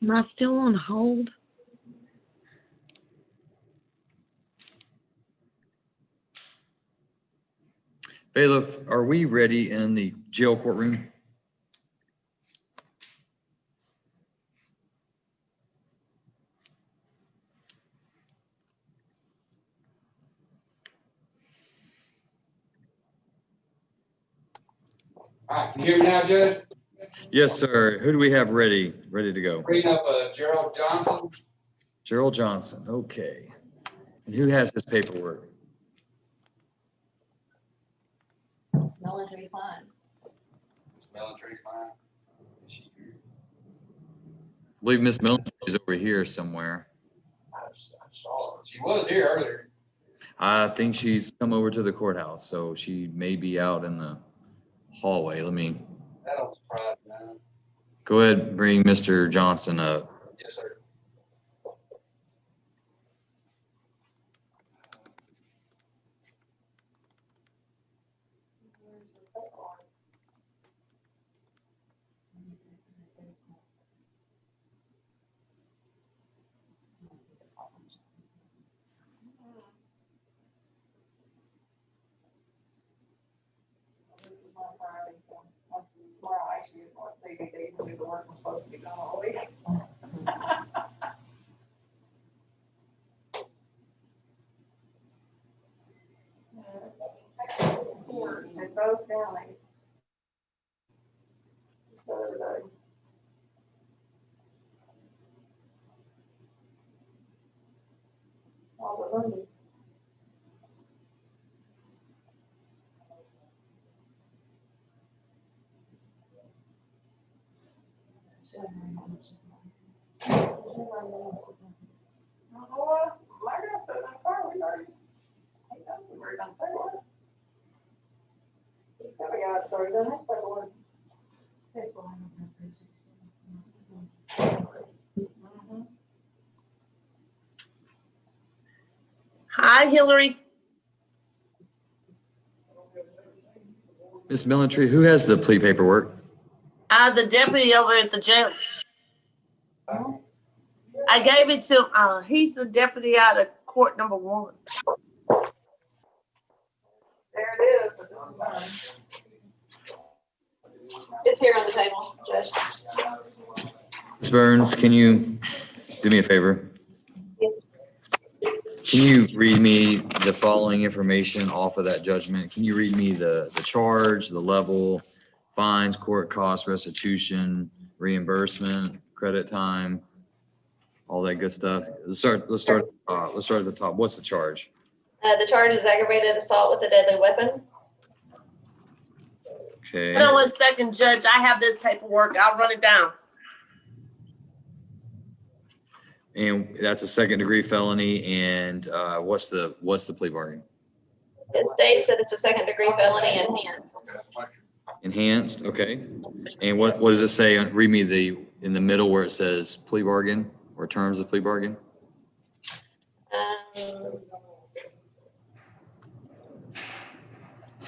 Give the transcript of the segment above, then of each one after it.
Am I still on hold? Bailiff, are we ready in the jail courtroom? All right, can you hear me now, Judge? Yes, sir. Who do we have ready to go? Bring up Gerald Johnson. Gerald Johnson, okay. And who has his paperwork? Military fine. Military fine. I believe Miss Milton is over here somewhere. I saw her. She was here earlier. I think she's come over to the courthouse, so she may be out in the hallway. Let me That don't surprise me. go ahead and bring Mr. Johnson up. Yes, sir. They're both down there. All the money. Hi, Hillary. Miss Military, who has the plea paperwork? The deputy over at the jail. I gave it to, he's the deputy out of court number 1. There it is. It's here on the table, Judge. Ms. Burns, can you do me a favor? Yes. Can you read me the following information off of that judgment? Can you read me the charge, the level, fines, court costs, restitution, reimbursement, credit time, all that good stuff? Let's start at the top. What's the charge? The charge is aggravated assault with a deadly weapon. Okay. Hold on 1 second, Judge. I have this paperwork. I'll run it down. And that's a second-degree felony. And what's the plea bargain? It states that it's a second-degree felony enhanced. Enhanced, okay. And what does it say? Read me in the middle where it says plea bargain or terms of plea bargain.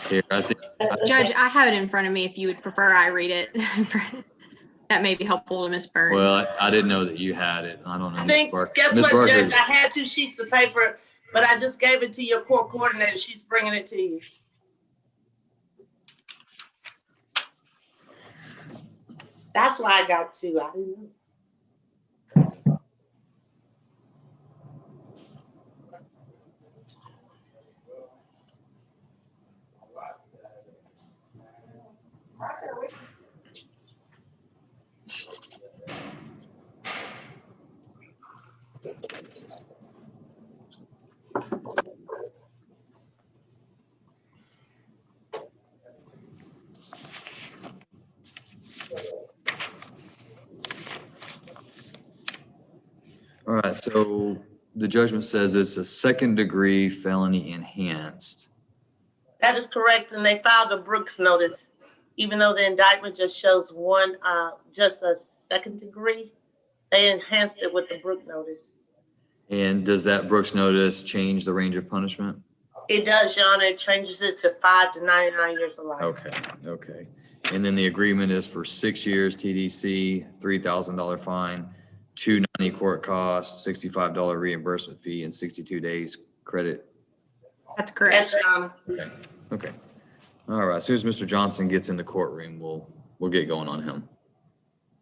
Here, I think. Judge, I have it in front of me if you would prefer I read it. That may be helpful to Ms. Burns. Well, I didn't know that you had it. I don't know. I think, guess Ms. what, Barker. Judge? I had 2 sheets of paper, but I just gave it to your court coordinator. She's bringing it to you. That's why I got 2. I didn't know. All right, so the judgment says it's a second-degree felony enhanced. That is correct, and they filed a Brooks notice, even though the indictment just shows one, just a second degree. They enhanced it with the Brooks notice. And does that Brooks notice change the range of punishment? It does, Your Honor. It changes it to 5 to 99 years of life. Okay. And then the agreement is for 6 years TDC, $3,000 fine, $290 court costs, $65 reimbursement fee, and 62 days credit. That's correct. Yes, Your Honor. Okay. All right. As soon as Mr. Johnson gets in the courtroom, we'll get going on him.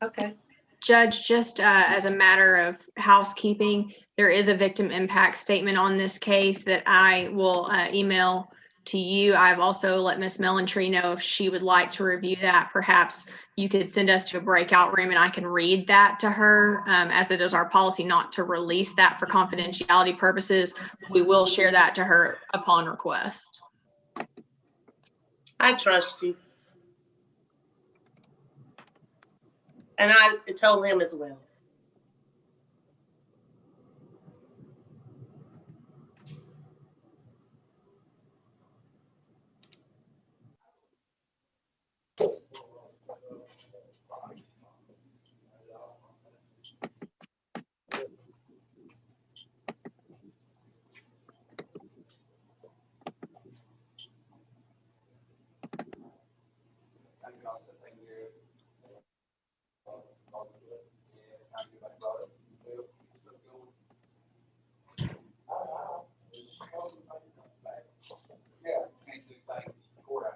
Okay. Judge, just as a matter of housekeeping, there is a victim impact statement on this case that I will email to you. I've also let Ms. Melantree know if she would like to review that. Perhaps you could send us to a breakout room and I can read that to her, as it is our policy not to release that for confidentiality purposes. We will share that to her upon request. I trust you. And I told him as well. Yeah, can't do things courthouse.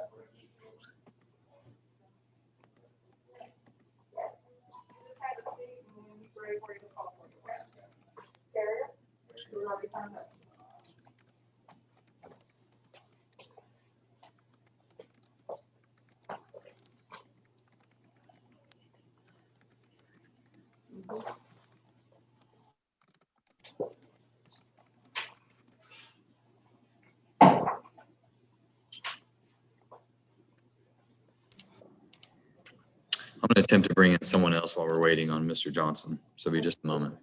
I'm going to attempt to bring in someone else while we're waiting on Mr. Johnson. So be just a moment.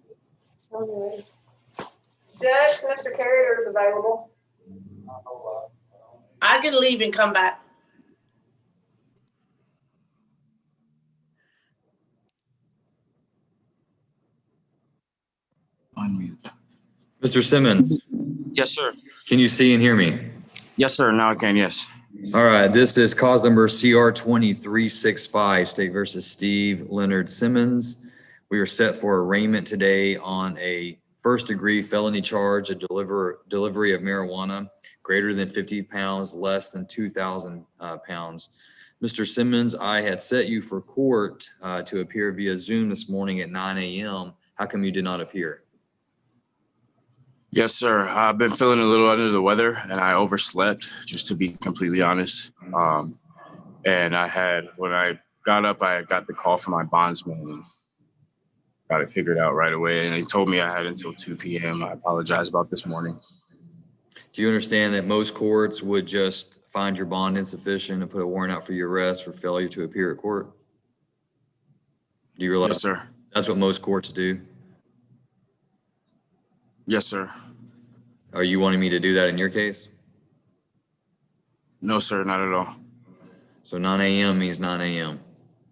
Judge, Mr. Carrier is available. I can leave and come back. Unmute. Mr. Simmons, Yes, sir. can you see and hear me? Yes, sir. Now I can. Yes. All right, this is cause number CR 2365, State versus Steve Leonard Simmons. We are set for arraignment today on a first-degree felony charge of delivery of marijuana greater than 50 pounds, less than 2,000 pounds. Mr. Simmons, I had set you for court to appear via Zoom this morning at 9 a.m. How come you did not appear? Yes, sir. I've been feeling a little under the weather and I overslept, just to be completely honest. And when I got up, I got the call from my bondsman and got it figured out right away. And he told me I had until 2 p.m. I apologize about this morning. Do you understand that most courts would just find your bond insufficient and put a warrant out for your arrest for failure to appear at court? Do you realize Yes, sir. that's what most courts do? Yes, sir. Are you wanting me to do that in your case? No, sir. Not at all. So 9 a.m. means 9 a.m.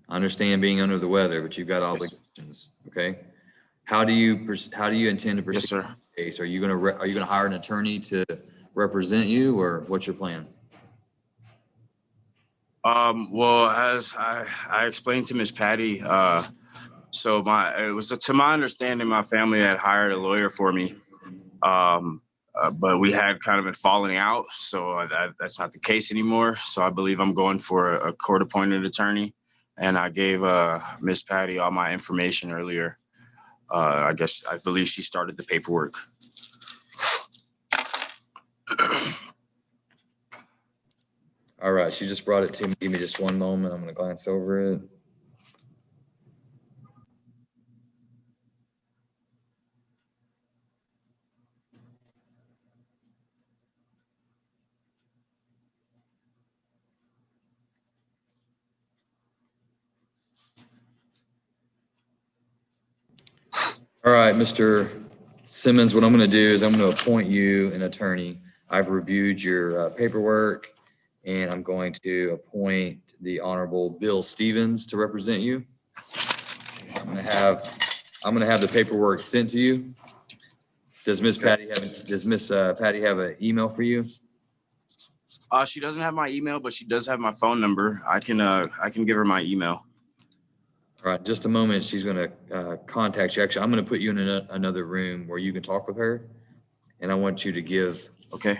I understand being under the weather, but you've got obligations, okay? How do you intend to proceed? Yes, sir. in this case? Are you gonna hire an attorney to represent you, or what's your plan? Well, as I explained to Miss Patty, it was to my understanding, my family had hired a lawyer for me. But we had kind of been falling out, so that's not the case anymore. So I believe I'm going for a court-appointed attorney, and I gave Miss Patty all my information earlier. I believe she started the paperwork. All right, she just brought it to me. Give me just one moment. I'm gonna glance over it. All right, Mr. Simmons, what I'm going to do is I'm going to appoint you an attorney. I've reviewed your paperwork, and I'm going to appoint the Honorable Bill Stevens to represent you. I'm going to have the paperwork sent to you. Does Miss Patty have an email for you? She doesn't have my email, but she does have my phone number. I can give her my email. All right, just a moment. She's going to contact you. Actually, I'm going to put you in another room where you can talk with her. And I want you to give Okay.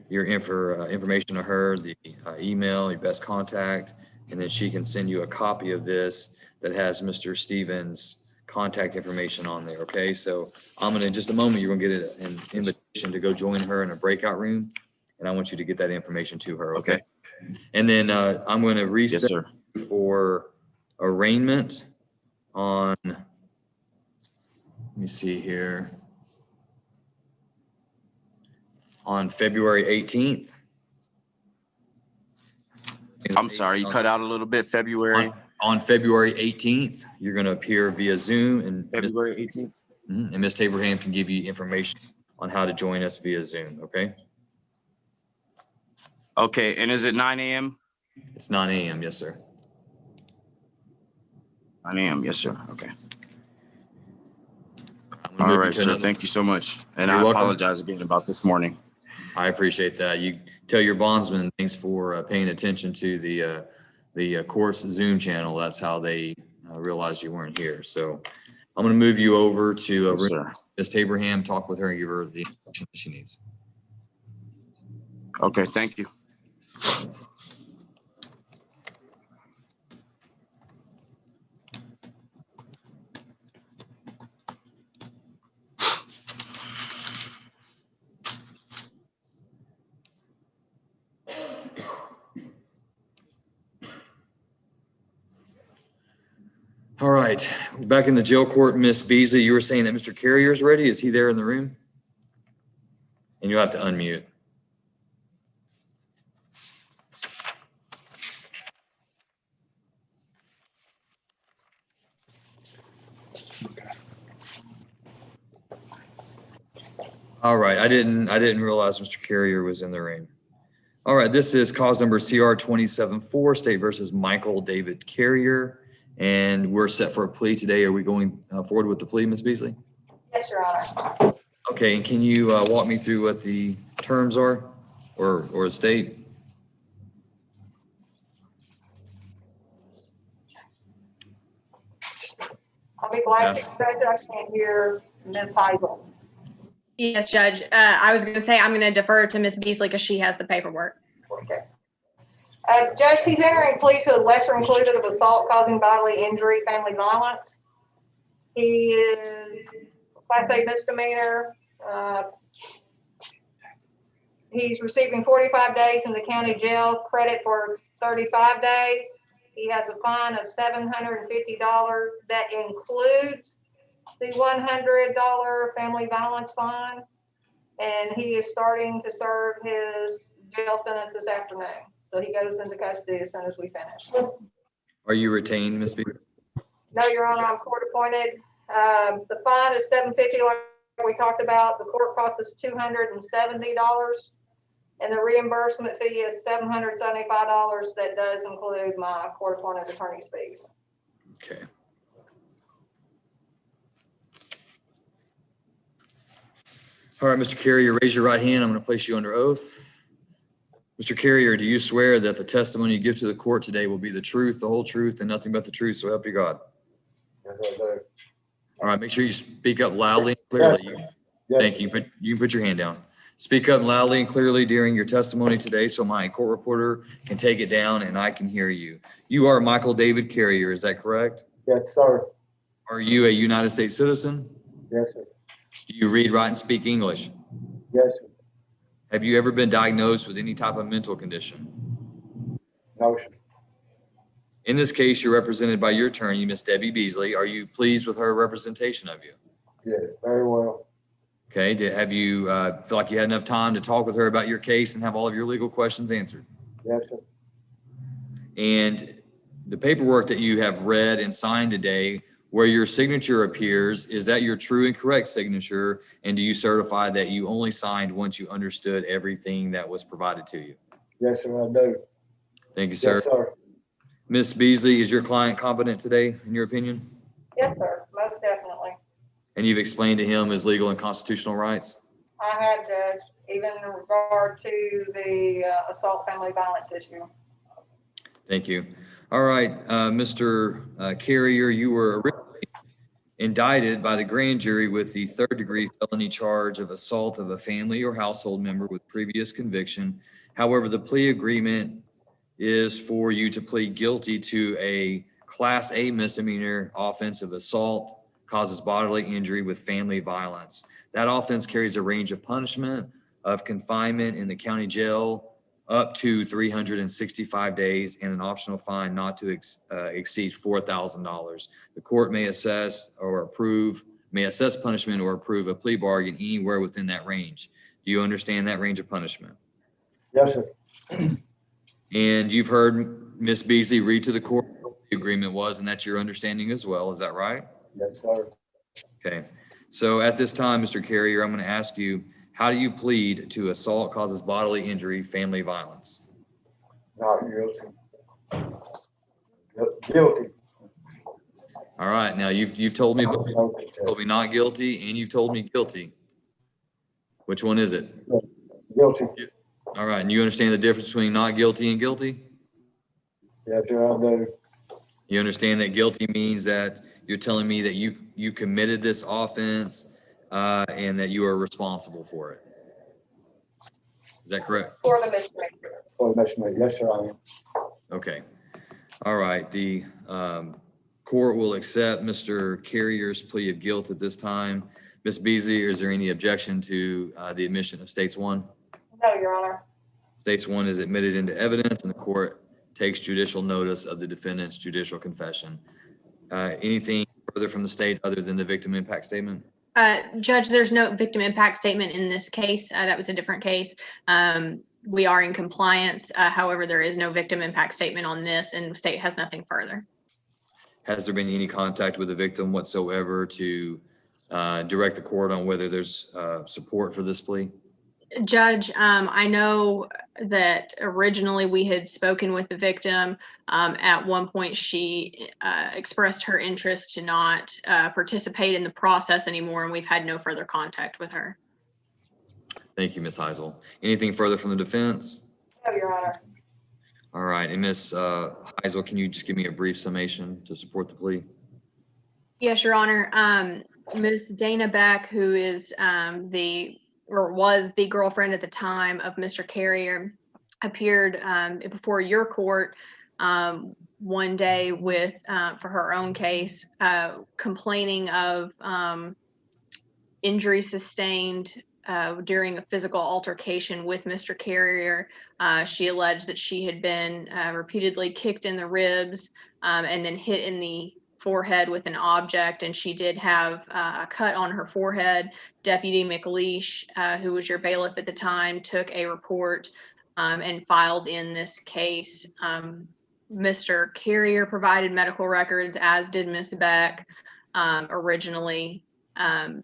your information to her, the email, your best contact, and then she can send you a copy of this that has Mr. Stevens' contact information on there. Okay, so I'm gonna, in just a moment, you're gonna get an invitation to go join her in a breakout room, and I want you to get that information to her. Okay. And then I'm going to Yes, reset sir. for arraignment on. Let me see here. On February 18th. I'm sorry, you cut out a little bit. February On February 18th, you're going to appear via Zoom, and February 18th. And Ms. Abraham can give you information on how to join us via Zoom. Okay. Okay, and is it 9 a.m.? It's 9 a.m. Yes, sir. 9 a.m. Yes, sir. Okay. I'm gonna All move you right, to sir. another- Thank you so much. And You're I welcome. apologize again about this morning. I appreciate that. You tell your bondsman, thanks for paying attention to the court's Zoom channel. That's how they realized you weren't here. So I'm going to move you over to Yes, sir. Ms. Abraham, talk with her and give her the information that she needs. Okay, thank you. All right, back in the jail court, Miss Beasley, you were saying that Mr. Carrier is ready. Is he there in the room? And you'll have to unmute. All right, I didn't realize Mr. Carrier was in the room. All right, this is cause number CR 274, State versus Michael David Carrier. And we're set for a plea today. Are we going forward with the plea, Ms. Beasley? Yes, Your Honor. Okay, and can you walk me through what the terms are or state? I'll be glad to Yes. express it. I can't hear Ms. Heisel. Yes, Judge. I was going to say I'm going to defer to Ms. Beasley because she has the paperwork. Okay. Judge, he's entering a plea to a lesser included of assault causing bodily injury, family violence. He is Class A misdemeanor. He's receiving 45 days in the county jail, credit for 35 days. He has a fine of $750. That includes the $100 family violence fine. And he is starting to serve his jail sentence this afternoon. So he goes into custody as soon as we finish. Are you retained, Ms. Beasley? No, Your Honor, I'm court appointed. The fine is $750 like we talked about. The court cost is $270. And the reimbursement fee is $775. That does include my court appointed attorney's fees. Okay. All right, Mr. Carrier, raise your right hand. I'm going to place you under oath. Mr. Carrier, do you swear that the testimony you give to the court today will be the truth, the whole truth, and nothing but the truth, so help you God? Yes, I do. All right, make sure you speak up loudly and clearly. Yes. Thank you. You can put your hand down. Speak up loudly and clearly during your testimony today so my court reporter can take it down and I can hear you. You are Michael David Carrier, is that correct? Yes, sir. Are you a United States citizen? Yes, sir. Do you read, write, and speak English? Yes, sir. Have you ever been diagnosed with any type of mental condition? No, sir. In this case, you're represented by your attorney, Miss Debbie Beasley. Are you pleased with her representation of you? Yeah, very well. Okay, have you feel like you had enough time to talk with her about your case and have all of your legal questions answered? Yes, sir. And the paperwork that you have read and signed today, where your signature appears, is that your true and correct signature? And do you certify that you only signed once you understood everything that was provided to you? Yes, sir, I do. Thank you, sir. Yes, sir. Ms. Beasley, is your client competent today, in your opinion? Yes, sir, most definitely. And you've explained to him his legal and constitutional rights? I have, Judge, even in regard to the assault family violence issue. Thank you. All right, Mr. Carrier, you were originally indicted by the grand jury with the third-degree felony charge of assault of a family or household member with previous conviction. However, the plea agreement is for you to plead guilty to a Class A misdemeanor offense of assault causes bodily injury with family violence. That offense carries a range of punishment of confinement in the county jail up to 365 days and an optional fine not to exceed $4,000. The court may assess punishment or approve a plea bargain anywhere within that range. Do you understand that range of punishment? Yes, sir. And you've heard Ms. Beasley read to the court what the agreement was, and that's your understanding as well. Is that right? Yes, sir. Okay. So at this time, Mr. Carrier, I'm going to ask you, how do you plead to assault causes bodily injury, family violence? Not guilty. Guilty. All right. Now you've told me, Not guilty. not guilty, and you've told me guilty. Which one is it? Guilty. All right. And you understand the difference between not guilty and guilty? Yes, sir, I do. You understand that guilty means that you're telling me that you committed this offense and that you are responsible for it. Is that correct? For the misdemeanor. For the misdemeanor. Yes, sir, I am. Okay. All right. The court will accept Mr. Carrier's plea of guilt at this time. Ms. Beasley, is there any objection to the admission of States 1? No, Your Honor. States 1 is admitted into evidence and the court takes judicial notice of the defendant's judicial confession. Anything further from the state other than the victim impact statement? Judge, there's no victim impact statement in this case. That was a different case. We are in compliance. However, there is no victim impact statement on this and the state has nothing further. Has there been any contact with the victim whatsoever to direct the court on whether there's support for this plea? Judge, I know that originally we had spoken with the victim. At one point, she expressed her interest to not participate in the process anymore, and we've had no further contact with her. Thank you, Ms. Heisel. Anything further from the defense? No, Your Honor. All right, and Ms. Heisel, can you just give me a brief summation to support the plea? Yes, Your Honor. Ms. Dana Beck, who is was the girlfriend at the time of Mr. Carrier, appeared before your court one day with for her own case, complaining of injury sustained during a physical altercation with Mr. Carrier. She alleged that she had been repeatedly kicked in the ribs and then hit in the forehead with an object, and she did have a cut on her forehead. Deputy McLeish, who was your bailiff at the time, took a report and filed in this case. Mr. Carrier provided medical records, as did Ms. Beck originally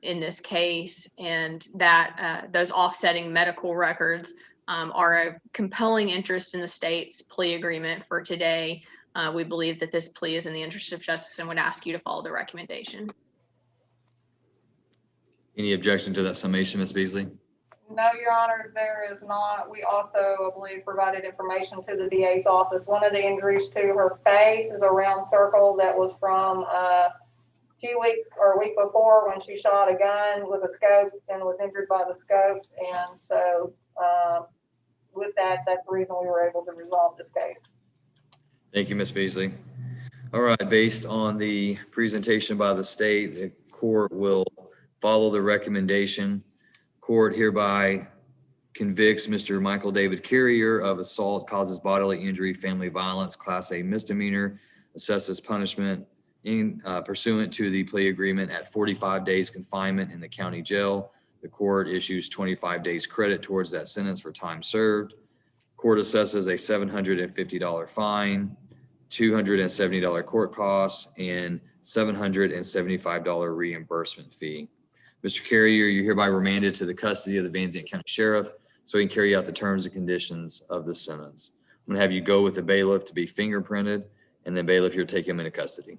in this case, and that those offsetting medical records are a compelling interest in the state's plea agreement for today. We believe that this plea is in the interest of justice and would ask you to follow the recommendation. Any objection to that summation, Ms. Beasley? No, Your Honor, there is not. We also, I believe, provided information to the DA's office. One of the injuries to her face is a round circle that was from a few weeks or a week before when she shot a gun with a scope and was injured by the scope. And so with that, that's the reason we were able to resolve this case. Thank you, Ms. Beasley. All right, based on the presentation by the state, the court will follow the recommendation. Court hereby convicts Mr. Michael David Carrier of assault causes bodily injury, family violence, Class A misdemeanor, assesses punishment in pursuant to the plea agreement at 45 days confinement in the county jail. The court issues 25 days credit towards that sentence for time served. Court assesses a $750 fine, $270 court costs, and $775 reimbursement fee. Mr. Carrier, you're hereby remanded to the custody of the Van Zandt County Sheriff so he can carry out the terms and conditions of the sentence. I'm gonna have you go with the bailiff to be fingerprinted, and then bailiff, you'll take him into custody.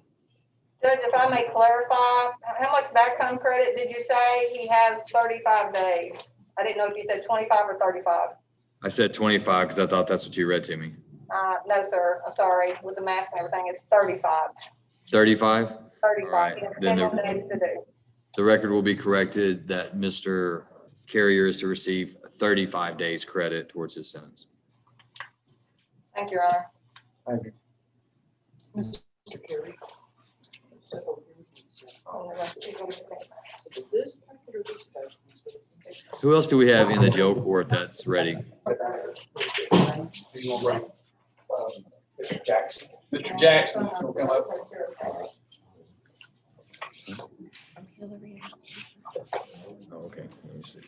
Judge, if I may clarify, how much back home credit did you say? He has 35 days. I didn't know if you said 25 or 35. I said 25 because I thought that's what you read to me. No, sir, I'm sorry, with the mask and everything, it's 35. 35? 35. Alright, He has then 10 more days to do. The record will be corrected that Mr. Carrier is to receive 35 days credit towards his sentence. Thank you, Your Honor. Thank you. Mr. Carey. Oh, that's- Is it this packet or this packet? Who else do we have in the jail court that's ready? You want to bring, Mr. Jackson? Mr. Jackson, will come up. Oh, okay. Let me see.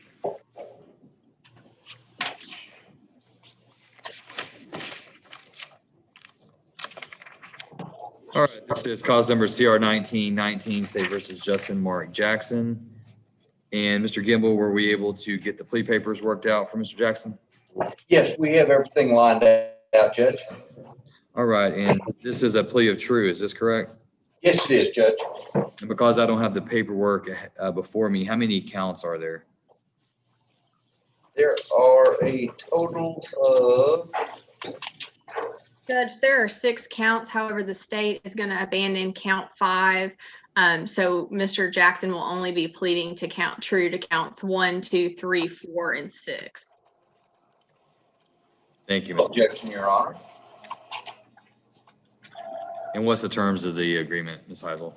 All right, this is cause number CR 1919, State versus Justin Mark Jackson. And Mr. Gimbel, were we able to get the plea papers worked out for Mr. Jackson? Yes, we have everything lined out, Judge. All right, and this is a plea of true, is this correct? Yes, it is, Judge. And because I don't have the paperwork before me, how many counts are there? There are a total of, Judge, there are 6 counts. However, the state is going to abandon count 5. So Mr. Jackson will only be pleading to count true to counts 1, 2, 3, 4, and 6. Thank you, Mr. objection, Your Honor. And what's the terms of the agreement, Ms. Heisel?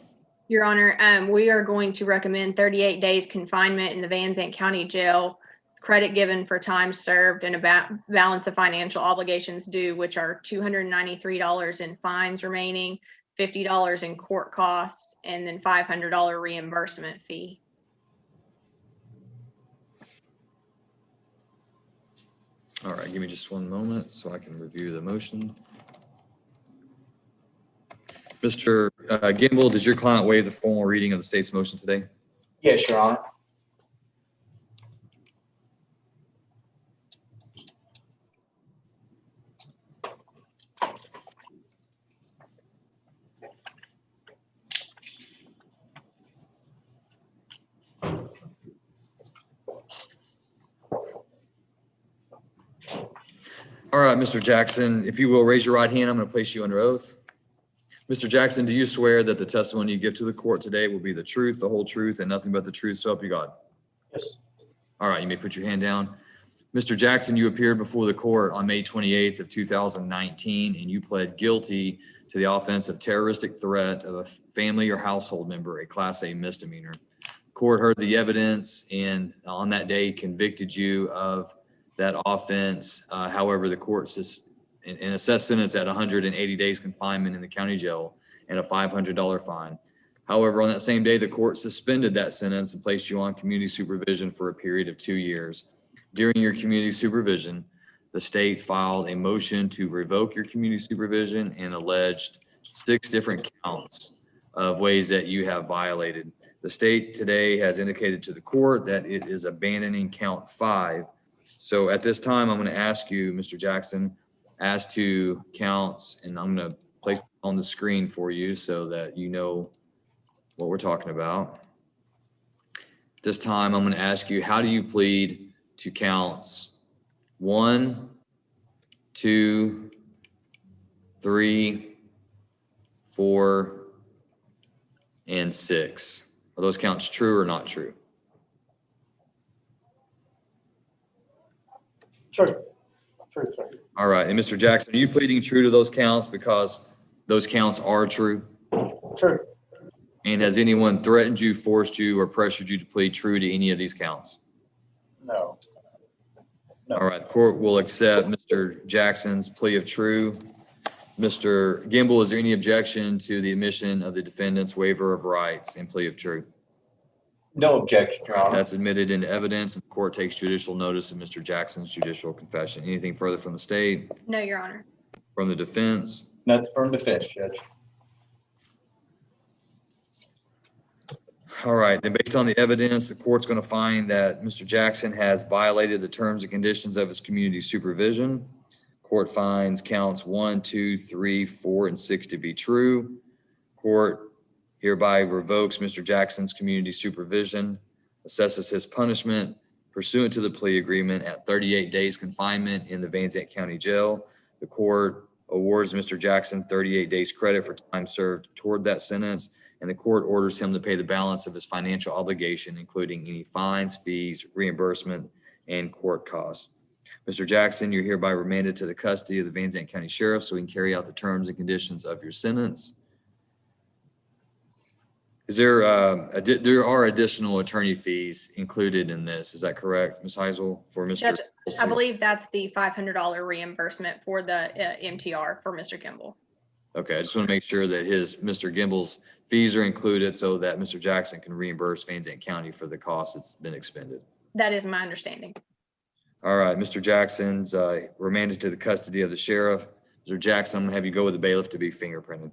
Your Honor, we are going to recommend 38 days confinement in the Van Zandt County Jail, credit given for time served, and a balance of financial obligations due, which are $293 in fines remaining, $50 in court costs, and then $500 reimbursement fee. All right, give me just one moment so I can review the motion. Mr. Gimbel, does your client waive the formal reading of the state's motion today? Yes, Your Honor. All right, Mr. Jackson, if you will raise your right hand, I'm going to place you under oath. Mr. Jackson, do you swear that the testimony you give to the court today will be the truth, the whole truth, and nothing but the truth, so help you God? Yes. All right, you may put your hand down. Mr. Jackson, you appeared before the court on May 28th of 2019, and you pled guilty to the offense of terroristic threat of a family or household member, a Class A misdemeanor. Court heard the evidence and on that day convicted you of that offense. However, the court and assessed sentence at 180 days confinement in the county jail and a $500 fine. However, on that same day, the court suspended that sentence and placed you on community supervision for a period of 2 years. During your community supervision, the state filed a motion to revoke your community supervision and alleged 6 different counts of ways that you have violated. The state today has indicated to the court that it is abandoning count 5. So at this time, I'm going to ask you, Mr. Jackson, as to counts, and I'm going to place it on the screen for you so that you know what we're talking about. This time, I'm going to ask you, how do you plead to counts 1, 2, 3, 4, and 6? Are those counts true or not true? True. True, sir. All right, and Mr. Jackson, are you pleading true to those counts because those counts are true? True. And has anyone threatened you, forced you, or pressured you to plead true to any of these counts? No. No. All right, the court will accept Mr. Jackson's plea of true. Mr. Gimbel, is there any objection to the admission of the defendant's waiver of rights and plea of true? No objection, Your Honor. That's admitted into evidence, and the court takes judicial notice of Mr. Jackson's judicial confession. Anything further from the state, No, Your Honor. from the defense? Nothing from defense, Judge. All right, then based on the evidence, the court's going to find that Mr. Jackson has violated the terms and conditions of his community supervision. Court finds counts 1, 2, 3, 4, and 6 to be true. Court hereby revokes Mr. Jackson's community supervision, assesses his punishment pursuant to the plea agreement at 38 days confinement in the Van Zandt County Jail. The court awards Mr. Jackson 38 days credit for time served toward that sentence, and the court orders him to pay the balance of his financial obligation, including any fines, fees, reimbursement, and court costs. Mr. Jackson, you're hereby remanded to the custody of the Van Zandt County Sheriff so we can carry out the terms and conditions of your sentence. Is there, there are additional attorney fees included in this, is that correct, Ms. Heisel, for Mr.? That's- I believe that's the $500 reimbursement for the MTR for Mr. Kimball. Okay, I just want to make sure that Mr. Gimbel's fees are included so that Mr. Jackson can reimburse Van Zandt County for the cost that's been expended. That is my understanding. All right, Mr. Jackson's remanded to the custody of the sheriff. Mr. Jackson, I'm gonna have you go with the bailiff to be fingerprinted.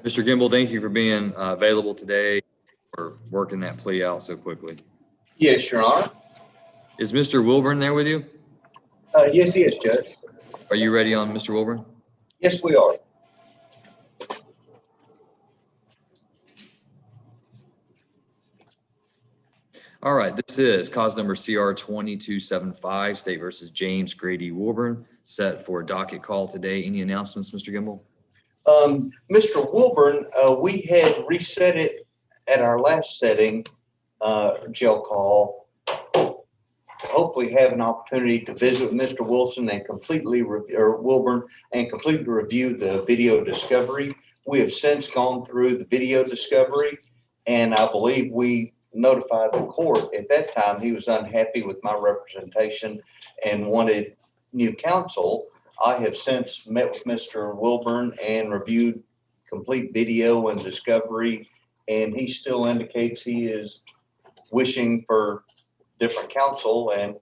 Mr. Gimbel, thank you for being available today, for working that plea out so quickly. Yes, Your Honor. Is Mr. Wilburn there with you? Yes, he is, Judge. Are you ready on Mr. Wilburn? Yes, we are. All right, this is cause number CR 2275, State versus James Grady Wilburn, set for a docket call today. Any announcements, Mr. Gimbel? Mr. Wilburn, we had reset it at our last setting, jail call, to hopefully have an opportunity to visit with Mr. Wilson and Wilburn and completely review the video discovery. We have since gone through the video discovery, and I believe we notified the court. At that time, he was unhappy with my representation and wanted new counsel. I have since met with Mr. Wilburn and reviewed complete video and discovery, and he still indicates he is wishing for different counsel and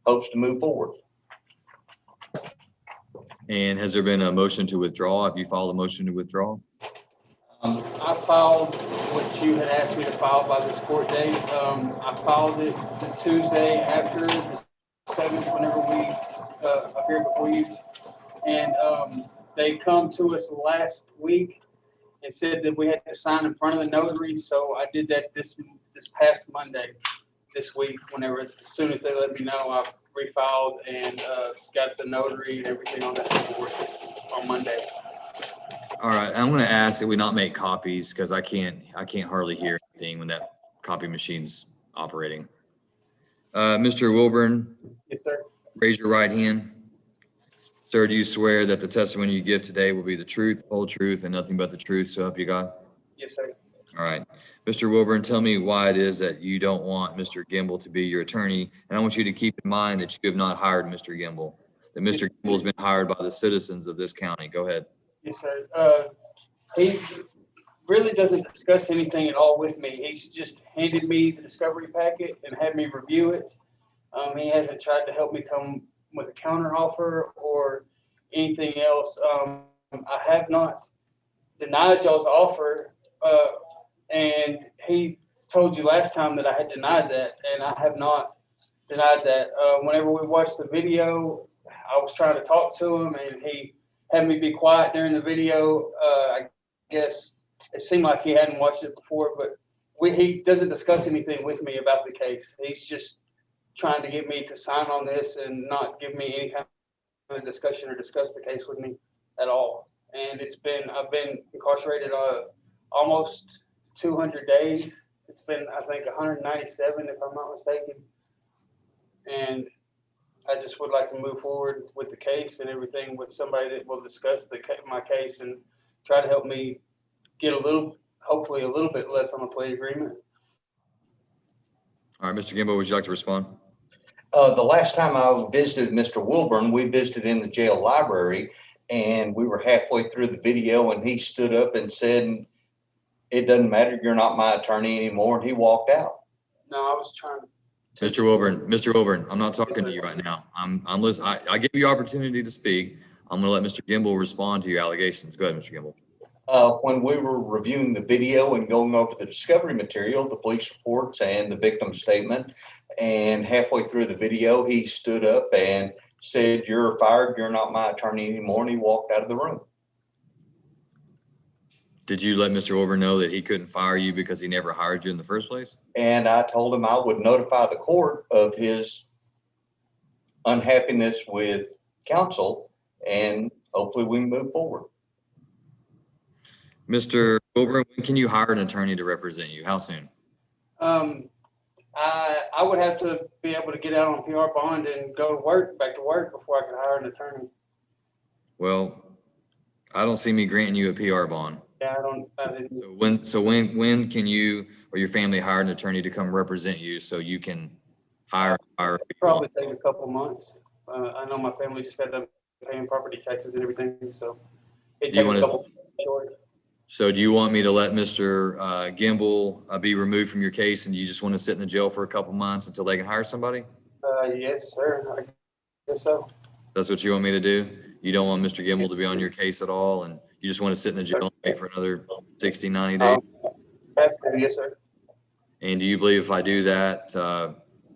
hopes to move forward. And has there been a motion to withdraw? Have you filed a motion to withdraw? I filed what you had asked me to file by this court date. I filed it the Tuesday after the 7th, whenever we appeared before you. And they come to us last week and said that we had to sign in front of the notary. So I did that this past Monday, this week, as soon as they let me know, I refiled and got the notary and everything on that board on Monday. All right, I'm going to ask that we not make copies because I can't hardly hear anything when that copy machine's operating. Mr. Wilburn, Yes, sir. raise your right hand. Sir, do you swear that the testimony you give today will be the truth, whole truth, and nothing but the truth, so help you God? Yes, sir. All right. Mr. Wilburn, tell me why it is that you don't want Mr. Gimbel to be your attorney. And I want you to keep in mind that you have not hired Mr. Gimbel, that Mr. Gimbel has been hired by the citizens of this county. Go ahead. Yes, sir. He really doesn't discuss anything at all with me. He's just handed me the discovery packet and had me review it. He hasn't tried to help me come with a counter offer or anything else. I have not denied y'all's offer, and he told you last time that I had denied that, and I have not denied that. Whenever we watched the video, I was trying to talk to him, and he had me be quiet during the video. I guess it seemed like he hadn't watched it before, but he doesn't discuss anything with me about the case. He's just trying to get me to sign on this and not give me any kind of discussion or discuss the case with me at all. And I've been incarcerated almost 200 days. It's been, I think, 197 if I'm not mistaken. And I just would like to move forward with the case and everything with somebody that will discuss my case and try to help me get hopefully a little bit less on the plea agreement. All right, Mr. Gimbel, would you like to respond? The last time I visited Mr. Wilburn, we visited in the jail library, and we were halfway through the video, and he stood up and said, "It doesn't matter, you're not my attorney anymore," and he walked out. No, I was trying. Mr. Wilburn, I'm not talking to you right now. I'm listening. I give you opportunity to speak. I'm going to let Mr. Gimbel respond to your allegations. Go ahead, Mr. Gimbel. When we were reviewing the video and going over the discovery material, the police reports and the victim statement, and halfway through the video, he stood up and said, "You're fired. You're not my attorney anymore," and he walked out of the room. Did you let Mr. Wilburn know that he couldn't fire you because he never hired you in the first place? And I told him I would notify the court of his unhappiness with counsel, and hopefully we can move forward. Mr. Wilburn, when can you hire an attorney to represent you? How soon? I would have to be able to get out on PR bond and go to work, back to work before I could hire an attorney. Well, I don't see me granting you a PR bond. Yeah, I didn't. So when can you or your family hire an attorney to come represent you so you can hire? Probably take a couple of months. I know my family just got done paying property taxes and everything, so it Do you takes want a to- couple short. So do you want me to let Mr. Gimbel be removed from your case, and you just want to sit in the jail for a couple months until they can hire somebody? Yes, sir. I guess so. That's what you want me to do? You don't want Mr. Gimbel to be on your case at all, and you just want to sit in the jail and wait for another 60, 90 days? Yes, sir. And do you believe if I do that,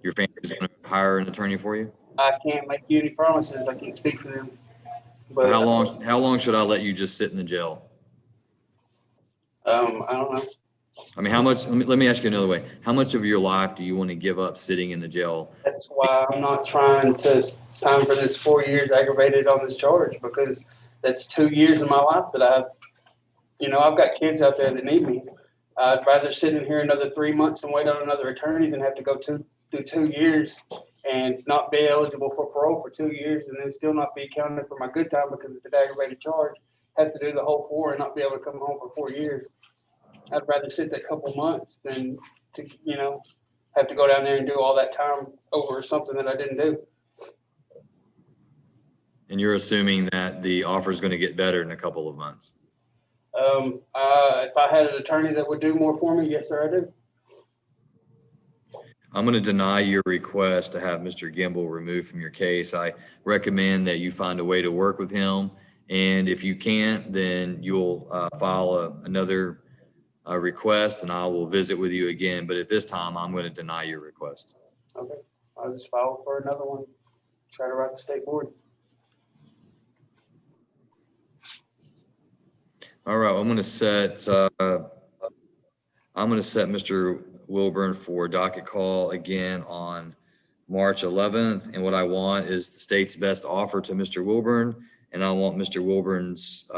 your family is going to hire an attorney for you? I can't make you any promises. I can't speak for them. But How long should I let you just sit in the jail? I don't know. I mean, how much, let me ask you another way. How much of your life do you want to give up sitting in the jail? That's why I'm not trying to sign for this 4 years aggravated on this charge, because that's 2 years of my life that I've got kids out there that need me. I'd rather sit in here another 3 months and wait on another attorney than have to go do 2 years and not be eligible for parole for 2 years and then still not be counted for my good time because it's an aggravated charge. Have to do the whole 4 and not be able to come home for 4 years. I'd rather sit that couple months than to, have to go down there and do all that time over something that I didn't do. And you're assuming that the offer is going to get better in a couple of months? If I had an attorney that would do more for me, yes, sir, I do. I'm going to deny your request to have Mr. Gimbel removed from your case. I recommend that you find a way to work with him. And if you can't, then you'll file another request and I will visit with you again. But at this time, I'm going to deny your request. Okay, I'll just file for another one. Try to write the state board. All right, I'm going to set Mr. Wilburn for docket call again on March 11th. And what I want is the state's best offer to Mr. Wilburn. And I want Mr. Wilburn's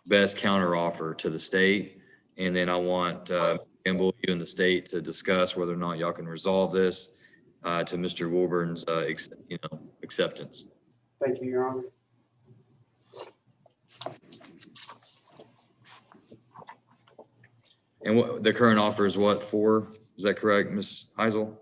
best counter offer to the state. And then I want Gimbel, you and the state to discuss whether or not y'all can resolve this to Mr. Wilburn's acceptance. Thank you, Your Honor. And what the current offer is what, 4? Is that correct, Ms. Heisel?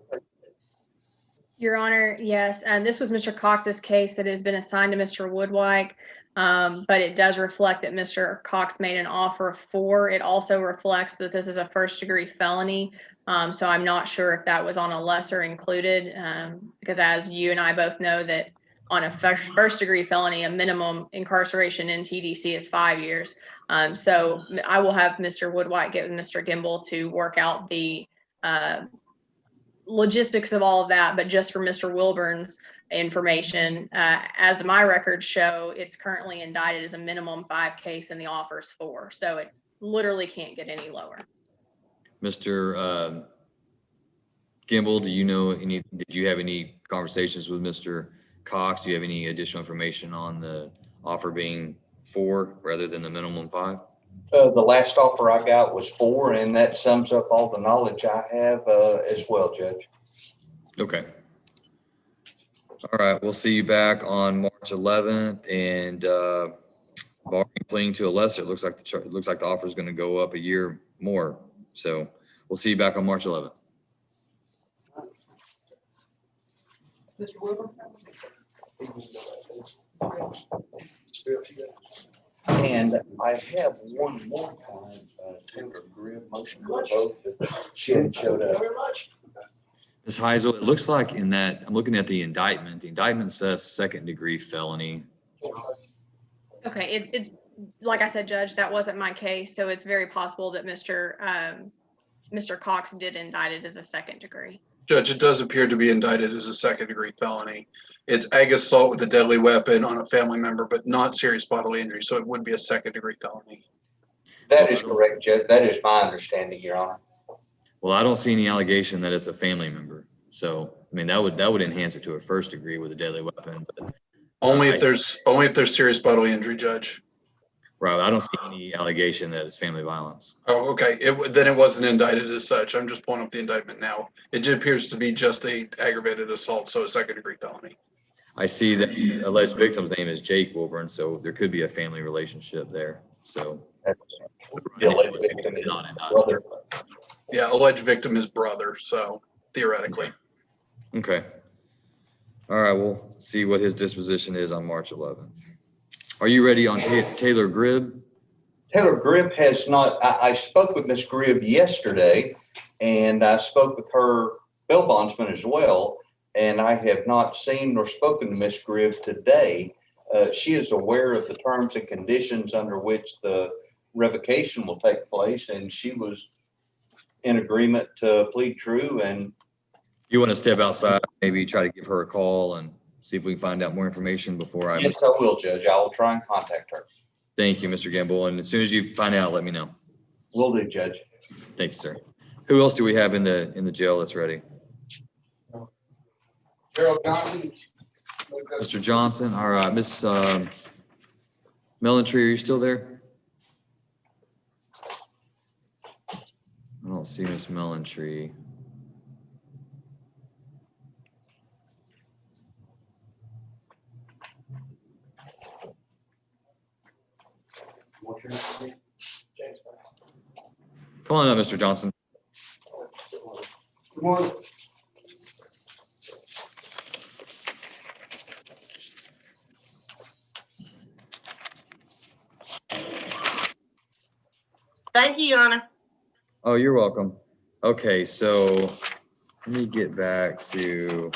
Your Honor, yes. And this was Mr. Cox's case that has been assigned to Mr. Woodwike. But it does reflect that Mr. Cox made an offer of 4. It also reflects that this is a first-degree felony. So I'm not sure if that was on a lesser included, because as you and I both know that on a first-degree felony, a minimum incarceration in TDC is 5 years. So I will have Mr. Woodwike get with Mr. Gimbel to work out the logistics of all of that. But just for Mr. Wilburn's information, as my records show, it's currently indicted as a minimum 5 case and the offer's 4. So it literally can't get any lower. Mr. Gimbel, did you have any conversations with Mr. Cox? Do you have any additional information on the offer being 4 rather than the minimum 5? The last offer I got was 4, and that sums up all the knowledge I have as well, Judge. Okay. All right, we'll see you back on March 11th, and barring pleading to a lesser, it looks like the offer is going to go up a year more. So we'll see you back on March 11th. Mr. Wilburn? And I have one more client, Taylor Grimm, motion to vote, but she hadn't showed up. Very much. Ms. Heisel, it looks like in that, I'm looking at the indictment. The indictment says 2nd-degree felony. Okay, it's like I said, Judge, that wasn't my case, so it's very possible that Mr. Cox did indict it as a 2nd degree. Judge, it does appear to be indicted as a second-degree felony. It's ag assault with a deadly weapon on a family member, but not serious bodily injury, so it would be a second-degree felony. That is correct, Judge. That is my understanding, Your Honor. Well, I don't see any allegation that it's a family member. So, I mean, that would enhance it to a first degree with a deadly weapon. But Only if there's serious bodily injury, Judge. right, I don't see any allegation that it's family violence. Oh, okay. Then it wasn't indicted as such. I'm just pulling up the indictment now. It just appears to be just a aggravated assault, so a second-degree felony. I see that the alleged victim's name is Jake Wilburn, so there could be a family relationship there. So The alleged victim it's is not indicted. brother. Yeah, alleged victim is brother, so theoretically. Okay. All right, we'll see what his disposition is on March 11th. Are you ready on Taylor Gribb? Taylor Gribb has not, I spoke with Ms. Gribb yesterday, and I spoke with her bail bondsman as well, and I have not seen nor spoken to Ms. Gribb today. She is aware of the terms and conditions under which the revocation will take place, and she was in agreement to plead true. And You want to step outside, maybe try to give her a call and see if we can find out more information before I. yes, I will, Judge. I will try and contact her. Thank you, Mr. Gamble. And as soon as you find out, let me know. Will do, Judge. Thank you, sir. Who else do we have in the jail that's ready? Gerald Johnson. Mr. Johnson, all right, Miss Melantree, are you still there? I don't see Miss Melantree. Come on up, Mr. Johnson. Good morning. Thank you, Your Honor. Oh, you're welcome. Okay, so let me get back to.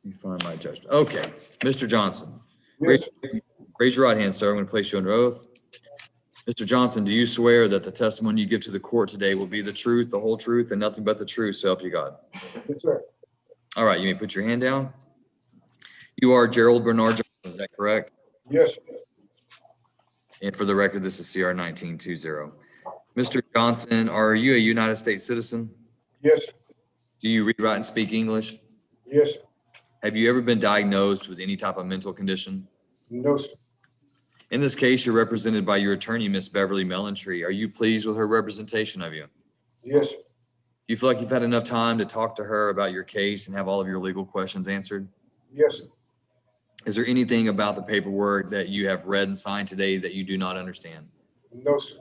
Let me find my judgment. Okay, Mr. Johnson. Yes, Raise your right hand, sir. I'm going to place you under oath. Mr. Johnson, do you swear that the testimony you give to the court today will be the truth, the whole truth, and nothing but the truth, so help you God? yes, sir. All right, you may put your hand down. You are Gerald Bernard Johnson, is that correct? Yes, And for the record, this is CR 1920. Mr. Johnson, are you a United States citizen? yes, Do you read, write, and speak English? yes, Have you ever been diagnosed with any type of mental condition? no, sir. In this case, you're represented by your attorney, Miss Beverly Melantree. Are you pleased with her representation of you? Yes, Do you feel like you've had enough time to talk to her about your case and have all of your legal questions answered? yes, sir. Is there anything about the paperwork that you have read and signed today that you do not understand? No, sir.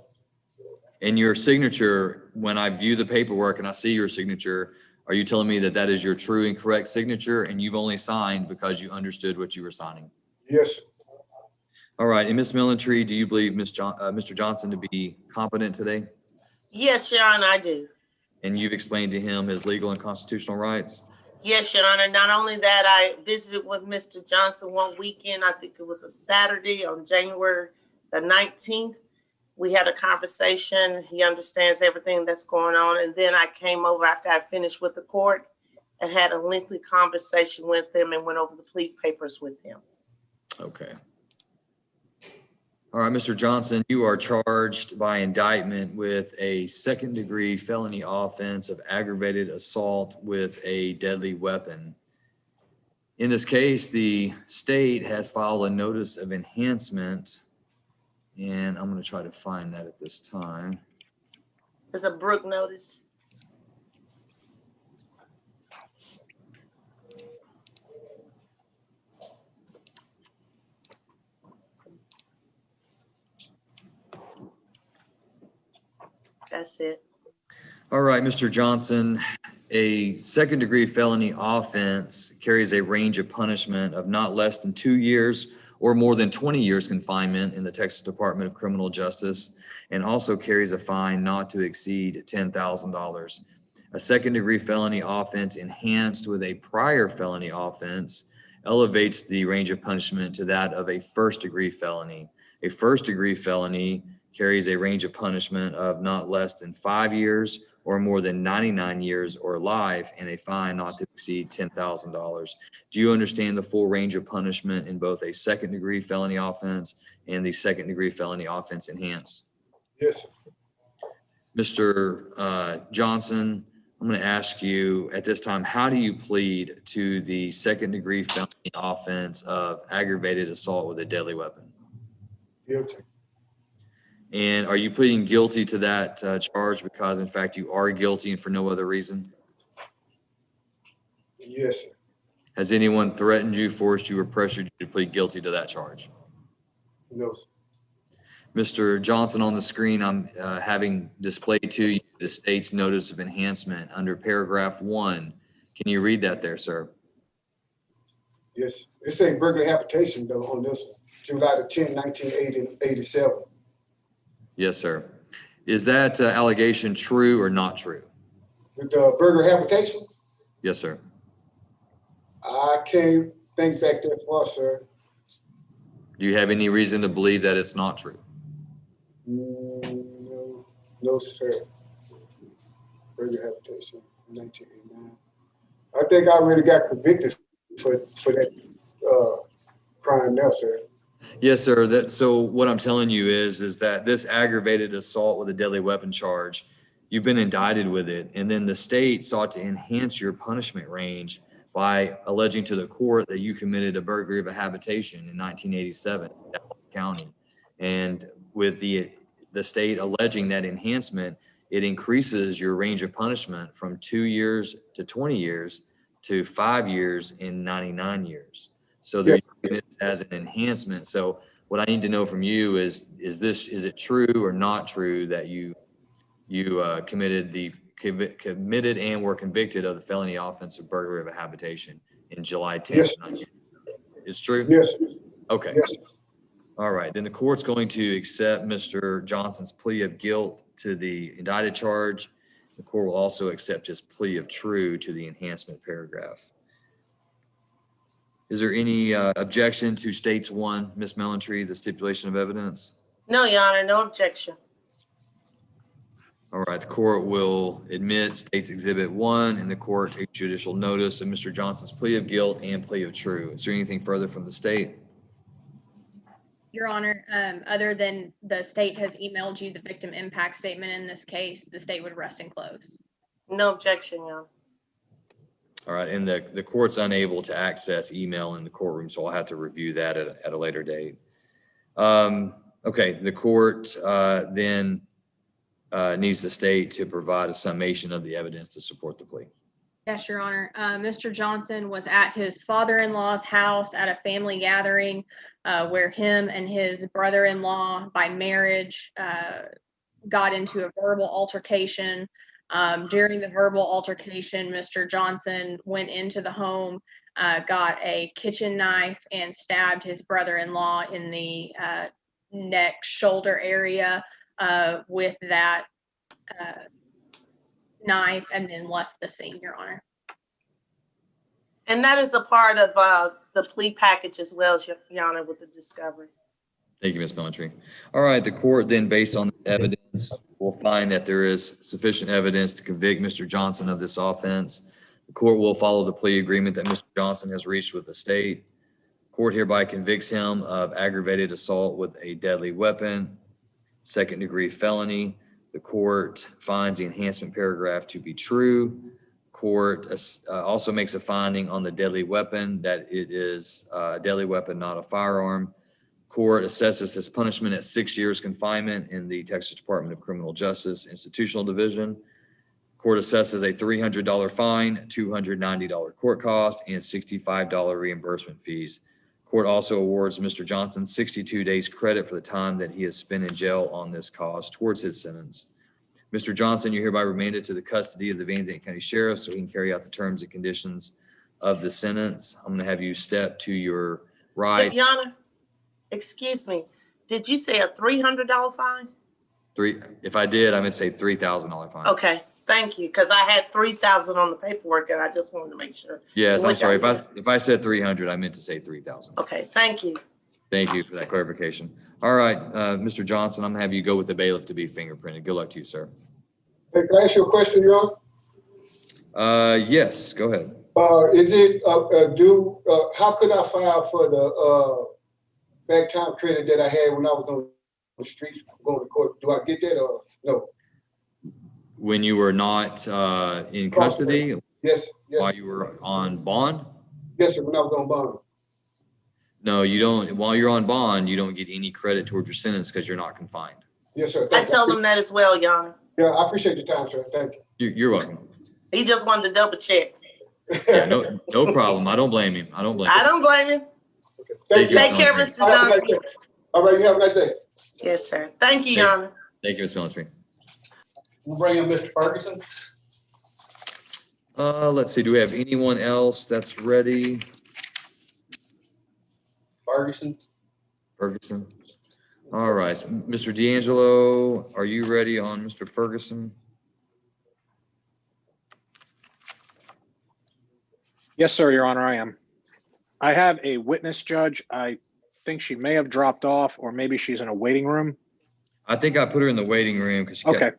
In your signature, when I view the paperwork and I see your signature, are you telling me that that is your true and correct signature and you've only signed because you understood what you were signing? Yes, sir. All right, and Ms. Melantree, do you believe Mr. Johnson to be competent today? Yes, Your Honor, I do. And you've explained to him his legal and constitutional rights? Yes, Your Honor. Not only that, I visited with Mr. Johnson one weekend. I think it was a Saturday on January the 19th. We had a conversation. He understands everything that's going on. And then I came over after I finished with the court and had a lengthy conversation with him and went over the plea papers with him. Okay. All right, Mr. Johnson, you are charged by indictment with a second-degree felony offense of aggravated assault with a deadly weapon. In this case, the state has filed a notice of enhancement, and I'm going to try to find that at this time. There's a Brooke notice. That's it. All right, Mr. Johnson, a second-degree felony offense carries a range of punishment of not less than 2 years or more than 20 years confinement in the Texas Department of Criminal Justice, and also carries a fine not to exceed $10,000. A second-degree felony offense enhanced with a prior felony offense elevates the range of punishment to that of a first-degree felony. A first-degree felony carries a range of punishment of not less than 5 years or more than 99 years or life, and a fine not to exceed $10,000. Do you understand the full range of punishment in both a second-degree felony offense and the second-degree felony offense enhanced? Yes, sir. Mr. Johnson, I'm going to ask you at this time, how do you plead to the second-degree felony offense of aggravated assault with a deadly weapon? Guilty. And are you pleading guilty to that charge because in fact you are guilty and for no other reason? Yes, sir. Has anyone threatened you, forced you, or pressured you to plead guilty to that charge? No, sir. Mr. Johnson, on the screen, I'm having displayed to you the state's notice of enhancement under paragraph 1. Can you read that there, sir? Yes. It say burglary habitation though on this one, July the 10th, 1987. Yes, sir. Is that allegation true or not true? With the burglary habitation, Yes, sir. I can't think back that far, sir. Do you have any reason to believe that it's not true? No, no, sir. Burglary habitation, 1989. I think I already got convicted for that crime now, sir. Yes, sir. So what I'm telling you is that this aggravated assault with a deadly weapon charge, you've been indicted with it, and then the state sought to enhance your punishment range by alleging to the court that you committed a burglary of a habitation in 1987 in Dallas County. And with the state alleging that enhancement, it increases your range of punishment from 2 years to 20 years to 5 years and 99 years. So there's this as an enhancement. So what I need to know from you is it true or not true that you committed and were convicted of the felony offense of burglary of a habitation in July 10th? Yes. It's true? Yes. Okay. Yes. All right. Then the court's going to accept Mr. Johnson's plea of guilt to the indicted charge. The court will also accept his plea of true to the enhancement paragraph. Is there any objection to States 1, Ms. Melantree, the stipulation of evidence? No, Your Honor, no objection. All right, the court will admit States Exhibit 1, and the court takes judicial notice of Mr. Johnson's plea of guilt and plea of true. Is there anything further from the state? Your Honor, other than the state has emailed you the victim impact statement in this case, the state would rest and close. No objection, Your Honor. All right, and the court's unable to access email in the courtroom, so I'll have to review that at a later date. Okay, the court then needs the state to provide a summation of the evidence to support the plea. Yes, Your Honor. Mr. Johnson was at his father-in-law's house at a family gathering where him and his brother-in-law by marriage got into a verbal altercation. During the verbal altercation, Mr. Johnson went into the home, got a kitchen knife and stabbed his brother-in-law in the neck, shoulder area with that knife, and then left the scene, Your Honor. And that is a part of the plea package as well, Your Honor, with the discovery. Thank you, Ms. Melantree. All right, the court then, based on the evidence, will find that there is sufficient evidence to convict Mr. Johnson of this offense. The court will follow the plea agreement that Mr. Johnson has reached with the state. Court hereby convicts him of aggravated assault with a deadly weapon, second-degree felony. The court finds the enhancement paragraph to be true. Court also makes a finding on the deadly weapon that it is a deadly weapon, not a firearm. Court assesses his punishment at 6 years confinement in the Texas Department of Criminal Justice Institutional Division. Court assesses a $300 fine, $290 court cost, and $65 reimbursement fees. Court also awards Mr. Johnson 62 days credit for the time that he has spent in jail on this cause towards his sentence. Mr. Johnson, you're hereby remanded to the custody of the Van Zandt County Sheriff so he can carry out the terms and conditions of the sentence. I'm going to have you step to your right. Your Honor, excuse me, did you say a $300 fine? If I did, I meant say $3,000 fine. Okay, thank you, because I had 3,000 on the paperwork and I just wanted to make sure. Yes, I'm sorry. If I said 300, I meant to say 3,000. Okay, thank you. Thank you for that clarification. All right, Mr. Johnson, I'm gonna have you go with the bailiff to be fingerprinted. Good luck to you, sir. Hey, can I ask you a question, Your Honor? Yes, go ahead. Is it how could I file for the back time credit that I had when I was on the streets going to court? Do I get that or no? When you were not in custody, Yes, while yes, you were on bond? yes, sir, when I was on bond. No, you don't. While you're on bond, you don't get any credit towards your sentence because you're not confined. Yes, sir. I Thank you. told him that as well, Your Honor. Yeah, I appreciate your time, sir. Thank You're welcome. He just wanted to double check. you. Yeah, no problem. I don't blame him. I don't blame I him. don't blame him. Thank you. Take care, Mr. Have a nice Johnson. day. All right, you have a nice day. Yes, sir. Thank you, Your Honor. Thank you, Ms. Military. We'll bring in Mr. Ferguson. Let's see. Do we have anyone else that's ready? Ferguson. Ferguson. All right, Mr. D'Angelo, are you ready on Mr. Ferguson? Yes, sir, Your Honor, I am. I have a witness, Judge. I think she may have dropped off, or maybe she's in a waiting room. I think I put her in the waiting room because Okay,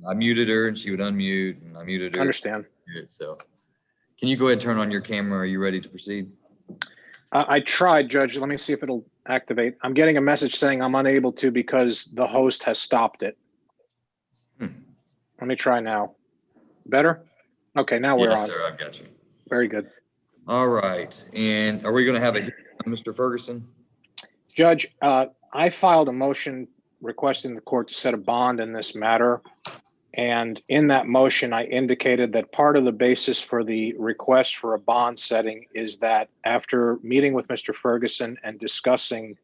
I muted her and she would unmute and I muted her. understand. So can you go ahead and turn on your camera? Are you ready to proceed? I tried, Judge. Let me see if it'll activate. I'm getting a message saying I'm unable to because the host has stopped it. Let me try now. Better? Okay, now we're Yes, on. sir. I've got you. Very good. All right. And are we going to have a hearing on Mr. Ferguson? Judge, I filed a motion requesting the court to set a bond in this matter. And in that motion, I indicated that part of the basis for the request for a bond setting is that after meeting with Mr. Ferguson and discussing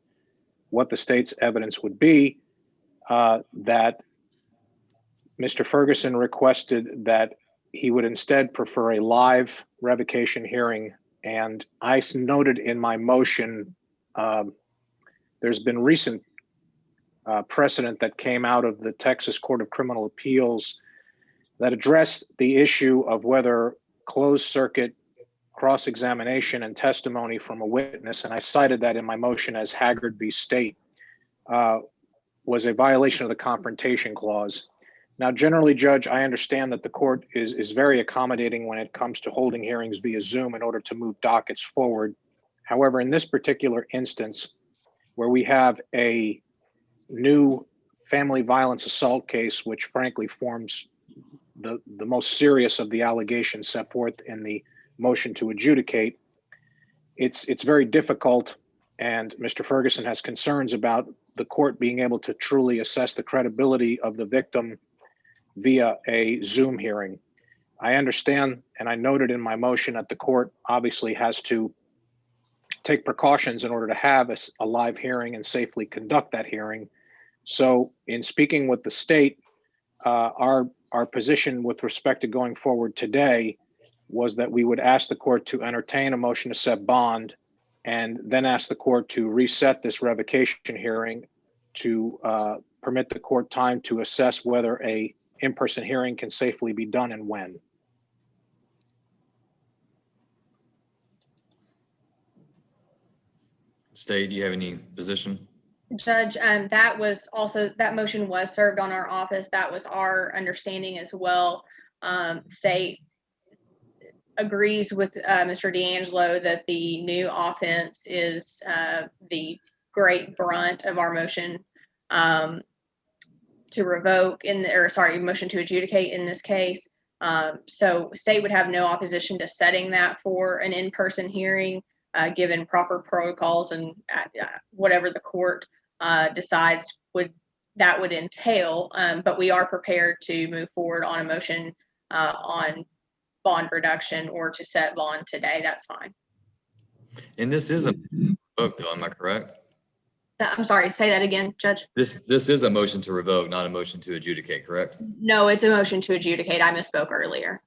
what the state's evidence would be, that Mr. Ferguson requested that he would instead prefer a live revocation hearing. And I noted in my motion, there's been recent precedent that came out of the Texas Court of Criminal Appeals that addressed the issue of whether closed circuit cross-examination and testimony from a witness, and I cited that in my motion as Haggard v. State, was a violation of the Confrontation Clause. Now, generally, Judge, I understand that the court is very accommodating when it comes to holding hearings via Zoom in order to move dockets forward. However, in this particular instance, where we have a new family violence assault case, which frankly forms the most serious of the allegations set forth in the motion to adjudicate, it's very difficult, and Mr. Ferguson has concerns about the court being able to truly assess the credibility of the victim via a Zoom hearing. I understand, and I noted in my motion that the court obviously has to take precautions in order to have a live hearing and safely conduct that hearing. So in speaking with the state, our position with respect to going forward today was that we would ask the court to entertain a motion to set bond and then ask the court to reset this revocation hearing to permit the court time to assess whether a in-person hearing can safely be done and when. State, do you have any position? Judge, that motion was served on our office. That was our understanding as well. State agrees with Mr. D'Angelo that the new offense is the great brunt of our motion to revoke motion to adjudicate in this case. So state would have no opposition to setting that for an in-person hearing, given proper protocols and whatever the court decides would entail. But we are prepared to move forward on a motion on bond reduction or to set bond today. That's fine. And this is a revoke, though, am I correct? I'm sorry, say that again, Judge. This is a motion to revoke, not a motion to adjudicate, correct? No, it's a motion to adjudicate. I misspoke earlier.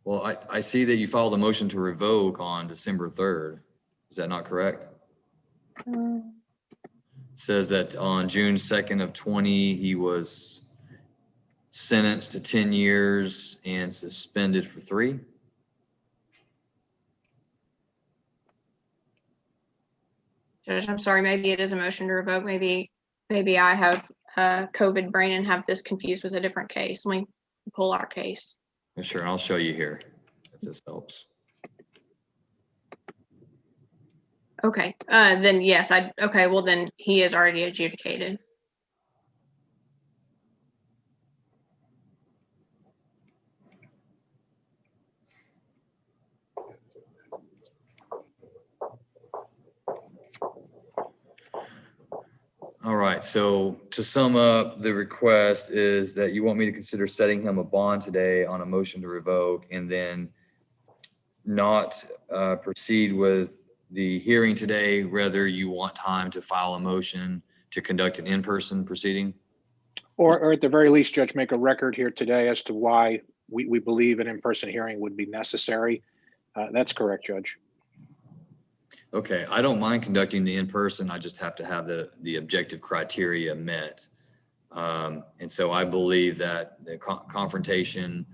Well, I see that you filed a motion to revoke on December 3rd. Is that not correct? Says that on June 2nd of 20, he was sentenced to 10 years and suspended for 3. Judge, I'm sorry, maybe it is a motion to revoke. Maybe I have COVID brain and have this confused with a different case. Let me pull our case. Sure, and I'll show you here if this helps. Okay, then yes, okay, well then he is already adjudicated. All right, so to sum up, the request is that you want me to consider setting him a bond today on a motion to revoke and then not proceed with the hearing today, rather you want time to file a motion to conduct an in-person proceeding? Or at the very least, Judge, make a record here today as to why we believe an in-person hearing would be necessary. That's correct, Judge. Okay, I don't mind conducting the in-person. I just have to have the objective criteria met. And so I believe that the confrontation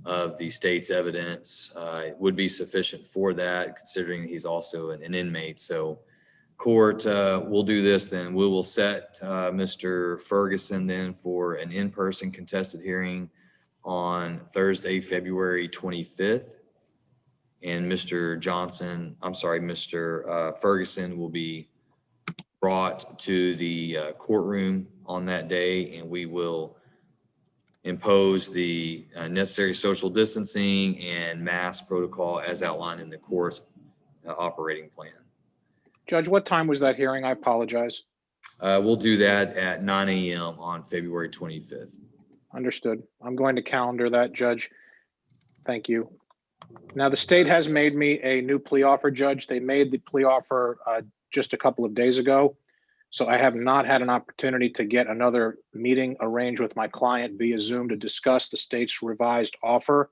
of the state's evidence would be sufficient for that, considering he's also an inmate. So court, we'll do this then. We will set Mr. Ferguson then for an in-person contested hearing on Thursday, February 25th. And Mr. Ferguson will be brought to the courtroom on that day, and we will impose the necessary social distancing and mask protocol as outlined in the court's operating plan. Judge, what time was that hearing? I apologize. We'll do that at 9 a.m. on February 25th. Understood. I'm going to calendar that, Judge. Thank you. Now, the state has made me a new plea offer, Judge. They made the plea offer just a couple of days ago. So I have not had an opportunity to get another meeting arranged with my client via Zoom to discuss the state's revised offer.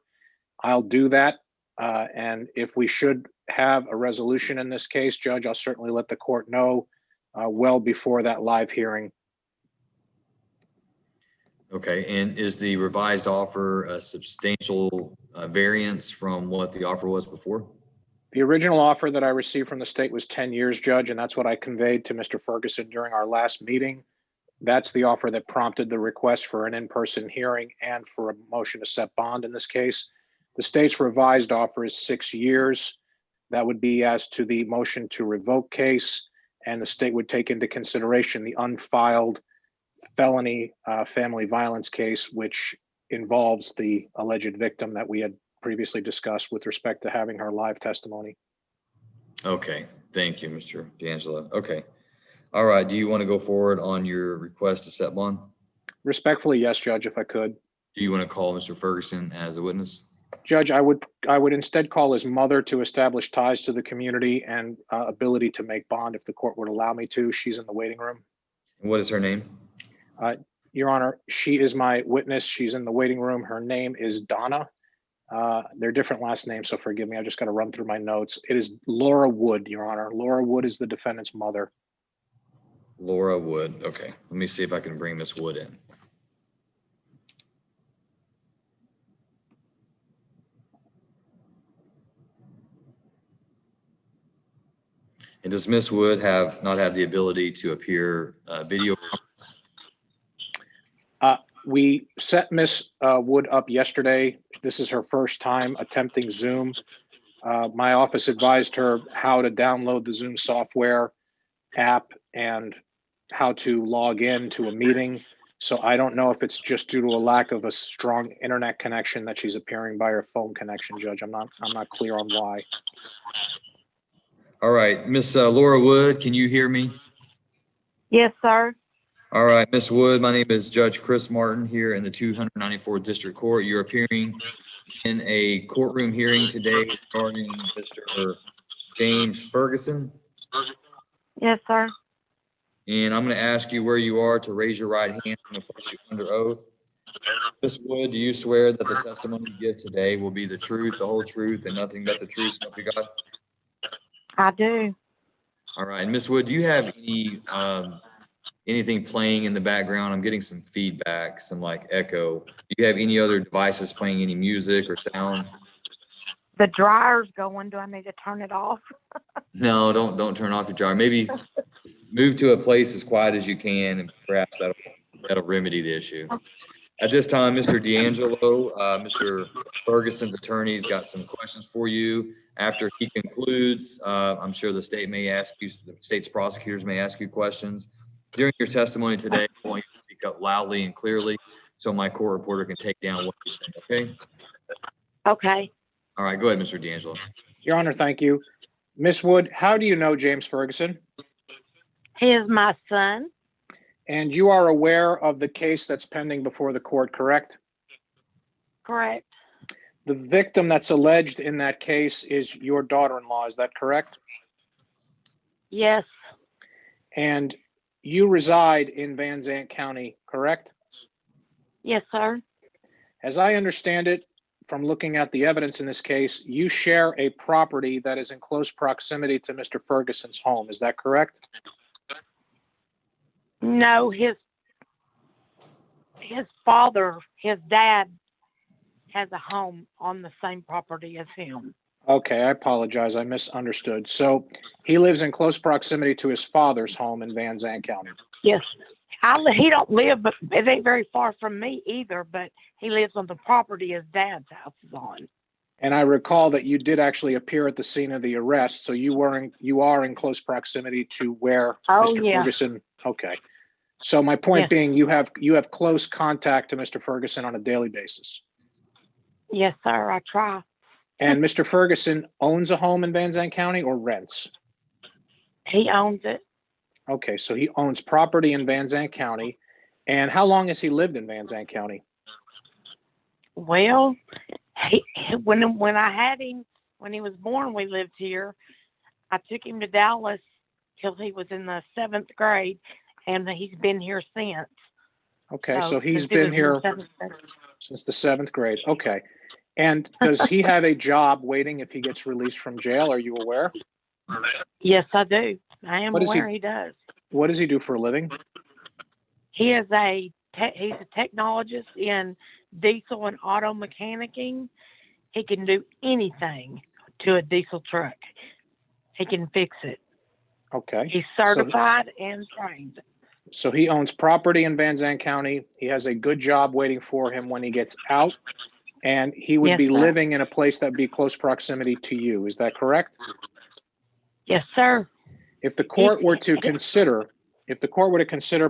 I'll do that. And if we should have a resolution in this case, Judge, I'll certainly let the court know well before that live hearing. Okay, and is the revised offer a substantial variance from what the offer was before? The original offer that I received from the state was 10 years, Judge, and that's what I conveyed to Mr. Ferguson during our last meeting. That's the offer that prompted the request for an in-person hearing and for a motion to set bond in this case. The state's revised offer is 6 years. That would be as to the motion to revoke case, and the state would take into consideration the unfiled felony family violence case, which involves the alleged victim that we had previously discussed with respect to having her live testimony. Okay, thank you, Mr. D'Angelo. Okay. All right, do you want to go forward on your request to set bond? Respectfully, yes, Judge, if I could. Do you want to call Mr. Ferguson as a witness? Judge, I would instead call his mother to establish ties to the community and ability to make bond if the court would allow me to. She's in the waiting room. And what is her name? Your Honor, she is my witness. She's in the waiting room. Her name is Donna. They're different last names, so forgive me. I just got to run through my notes. It is Laura Wood, Your Honor. Laura Wood is the defendant's mother. Laura Wood. Okay, let me see if I can bring Miss Wood in. And does Miss Wood not have the ability to appear video conference? We set Miss Wood up yesterday. This is her first time attempting Zoom. My office advised her how to download the Zoom software app and how to log in to a meeting. So I don't know if it's just due to a lack of a strong internet connection that she's appearing by her phone connection, Judge. I'm not clear on why. All right, Miss Laura Wood, can you hear me? Yes, sir. All right, Miss Wood, my name is Judge Chris Martin here in the 294th District Court. You're appearing in a courtroom hearing today regarding Mr. James Ferguson. Yes, sir. And I'm going to ask you where you are to raise your right hand. I'm going to place you under oath. Miss Wood, do you swear that the testimony you give today will be the truth, the whole truth, and nothing but the truth, so help you God? I do. All right, Miss Wood, do you have any anything playing in the background? I'm getting some feedback, some like echo. Do you have any other devices playing any music or sound? The dryer's going. Do I need to turn it off? No, don't turn off your dryer. Maybe move to a place as quiet as you can, and perhaps that'll that'll remedy the issue. At this time, Mr. D'Angelo, Mr. Ferguson's attorney's got some questions for you. After he concludes, I'm sure the state may ask you, the state's prosecutors may ask you questions. During your testimony today, I want you to speak up loudly and clearly so my court reporter can take down what you say, okay? Okay. All right, go ahead, Mr. D'Angelo. Your Honor, thank you. Ms. Wood, how do you know James Ferguson? He is my son. And you are aware of the case that's pending before the court, correct? Correct. The victim that's alleged in that case is your daughter-in-law, is that correct? Yes. And you reside in Van Zandt County, correct? Yes, sir. As I understand it, from looking at the evidence in this case, you share a property that is in close proximity to Mr. Ferguson's home, is that correct? No, his father, his dad has a home on the same property as him. Okay, I apologize, I misunderstood. So he lives in close proximity to his father's home in Van Zandt County. Yes. He don't live, but it ain't very far from me either, but he lives on the property his dad's house is on. And I recall that you did actually appear at the scene of the arrest, so you are in close proximity to where Mr. Yeah. Ferguson. Okay. So my point Yes. being, you have close contact to Mr. Ferguson on a daily basis. Yes, sir. I try. And Mr. Ferguson owns a home in Van Zandt County or rents? He owns it. Okay, so he owns property in Van Zandt County. And how long has he lived in Van Zandt County? Well, when I had him, when he was born, we lived here. I took him to Dallas till he was in the 7th grade, and he's been here since. Okay, so he's since he been was in here the 7th grade. since the 7th grade. Okay. And does he have a job waiting if he gets released from jail? Are you aware? Yes, I do. I am What is aware he does. What does he do for a living? He is he's a technologist in diesel and auto mechanicing. He can do anything to a diesel truck. He can fix it. Okay. He's certified and trained. So he owns property in Van Zandt County. He has a good job waiting for him when he gets out. And he would Yes, be sir. living in a place that would be close proximity to you. Is that correct? Yes, sir. If the court were to consider,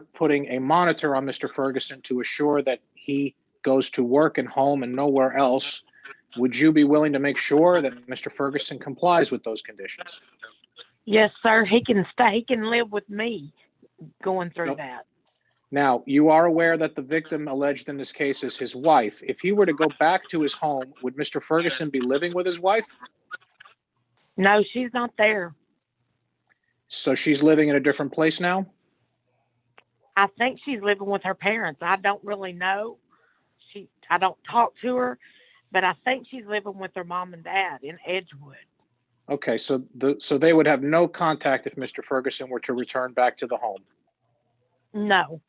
putting a monitor on Mr. Ferguson to assure that he goes to work and home and nowhere else, would you be willing to make sure that Mr. Ferguson complies with those conditions? Yes, sir. He can stay. He can live with me going through Nope. that. Now, you are aware that the victim alleged in this case is his wife. If he were to go back to his home, would Mr. Ferguson be living with his wife? No, she's not there. So she's living in a different place now? I think she's living with her parents. I don't really know. I don't talk to her, but I think she's living with her mom and dad in Edgewood. Okay, so they would have no contact if Mr. Ferguson were to return back to the home. No.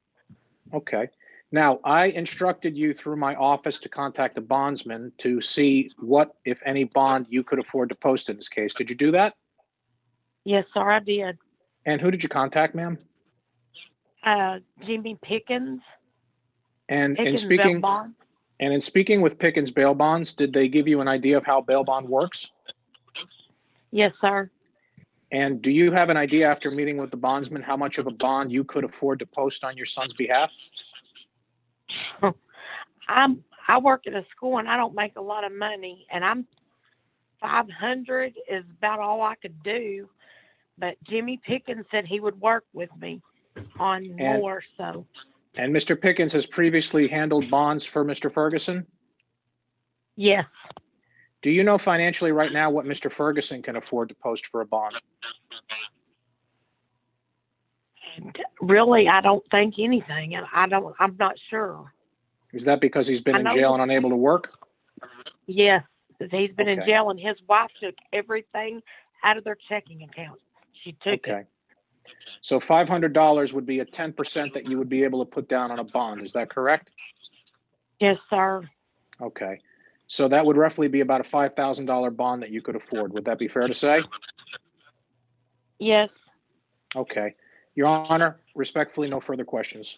Okay. Now, I instructed you through my office to contact the bondsman to see what, if any, bond you could afford to post in this case. Did you do that? Yes, sir, I did. And who did you contact, ma'am? Jimmy Pickens. And in Pickens speaking bail bond. and in speaking with Pickens bail bonds, did they give you an idea of how bail bond works? Yes, sir. And do you have an idea after meeting with the bondsman how much of a bond you could afford to post on your son's behalf? I work at a school and I don't make a lot of money, and 500 is about all I could do. But Jimmy Pickens said he would work with me on more. So. And Mr. Pickens has previously handled bonds for Mr. Ferguson? Yes. Do you know financially right now what Mr. Ferguson can afford to post for a bond? Really, I don't think anything. I'm not sure. Is that because he's been in jail and unable to work? Yes, he's been in Okay. jail, and his wife took everything out of their checking account. She took it. So $500 would be a 10% that you would be able to put down on a bond. Is that correct? Yes, sir. Okay. So that would roughly be about a $5,000 bond that you could afford. Would that be fair to say? Yes. Okay. Your Honor, respectfully, no further questions.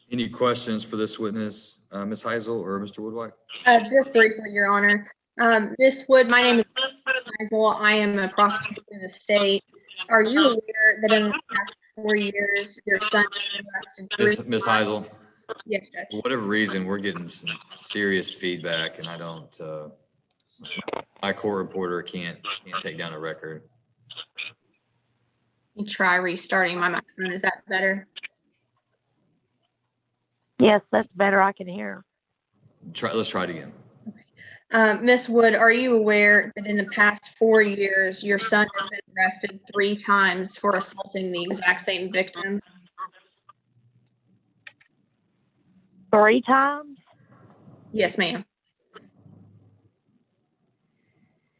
Any questions for this witness, Ms. Heisel or Mr. Woodwhite? Just briefly, Your Honor. Ms. Wood, my name is Heisel. I am a prosecutor in the state. Are you aware that in the past 4 years, your son has been arrested 3 Ms. times? Heisel, Yes, Judge. for whatever reason, we're getting some serious feedback and I don't, my court reporter can't take down a record. Let me try restarting my microphone. Is that better? Yes, that's better. I can hear. Let's try it again. Ms. Wood, are you aware that in the past 4 years, your son has been arrested 3 times for assaulting the exact same victim? 3 times? Yes, ma'am.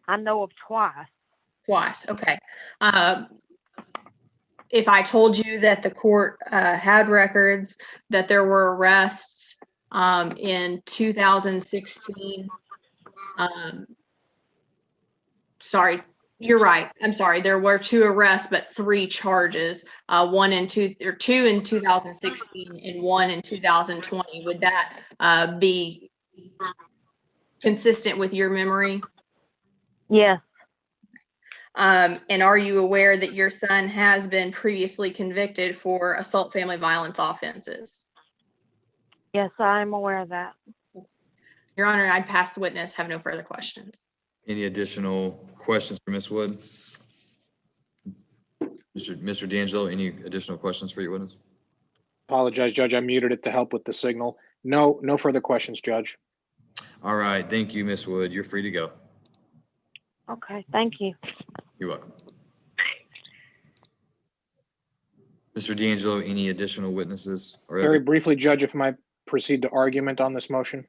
I know of twice. Twice, okay. If I told you that the court had records, that there were arrests in 2016, sorry, you're right. I'm sorry. There were 2 arrests, but 3 charges, 2 in 2016 and 1 in 2020. Would that be consistent with your memory? Yes, And are you aware that your son has been previously convicted for assault family violence offenses? yes, I am aware of that. Your Honor, I'd pass the witness, have no further questions. Any additional questions for Ms. Wood? Mr. D'Angelo, any additional questions for your witness? Apologize, Judge. I muted it to help with the signal. No further questions, Judge. All right, thank you, Ms. Wood. You're free to go. Okay, thank you. You're welcome. Mr. D'Angelo, any additional witnesses? Very briefly, Judge, if I might proceed to argument on this motion,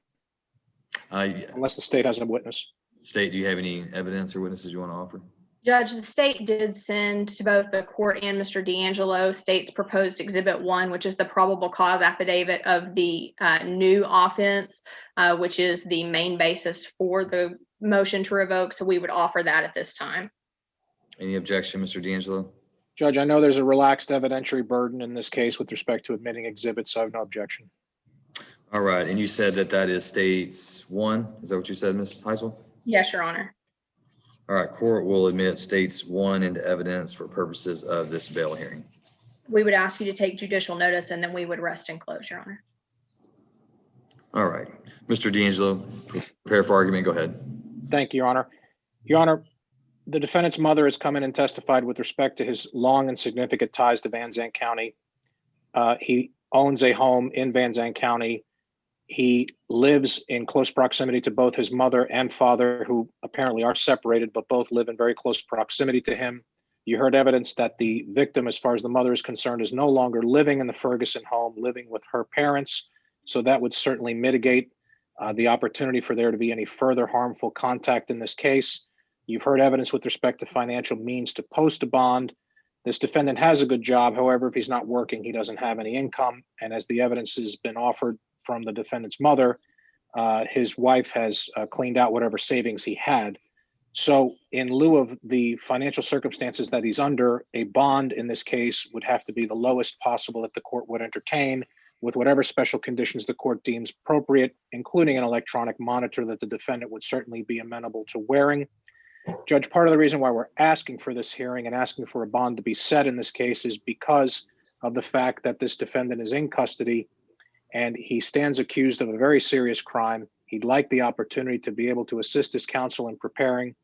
unless the state has a witness. State, do you have any evidence or witnesses you want to offer? Judge, the state did send to both the court and Mr. D'Angelo state's proposed Exhibit 1, which is the probable cause affidavit of the new offense, which is the main basis for the motion to revoke. So we would offer that at this time. Any objection, Mr. D'Angelo? Judge, I know there's a relaxed evidentiary burden in this case with respect to admitting exhibits, so I have no objection. All right, and you said that is states 1. Is that what you said, Ms. Heisel? Yes, Your Honor. All right, court will admit states 1 into evidence for purposes of this bail hearing. We would ask you to take judicial notice and then we would rest and close, Your Honor. All right, Mr. D'Angelo, prepare for argument. Go ahead. Thank you, Your Honor. Your Honor, the defendant's mother has come in and testified with respect to his long and significant ties to Van Zandt County. He owns a home in Van Zandt County. He lives in close proximity to both his mother and father, who apparently are separated, but both live in very close proximity to him. You heard evidence that the victim, as far as the mother is concerned, is no longer living in the Ferguson home, living with her parents. So that would certainly mitigate the opportunity for there to be any further harmful contact in this case. You've heard evidence with respect to financial means to post a bond. This defendant has a good job. However, if he's not working, he doesn't have any income. And as the evidence has been offered from the defendant's mother, his wife has cleaned out whatever savings he had. So in lieu of the financial circumstances that he's under, a bond in this case would have to be the lowest possible that the court would entertain, with whatever special conditions the court deems appropriate, including an electronic monitor that the defendant would certainly be amenable to wearing. Judge, part of the reason why we're asking for this hearing and asking for a bond to be set in this case is because of the fact that this defendant is in custody and he stands accused of a very serious crime. He'd like the opportunity to be able to assist his counsel in preparing.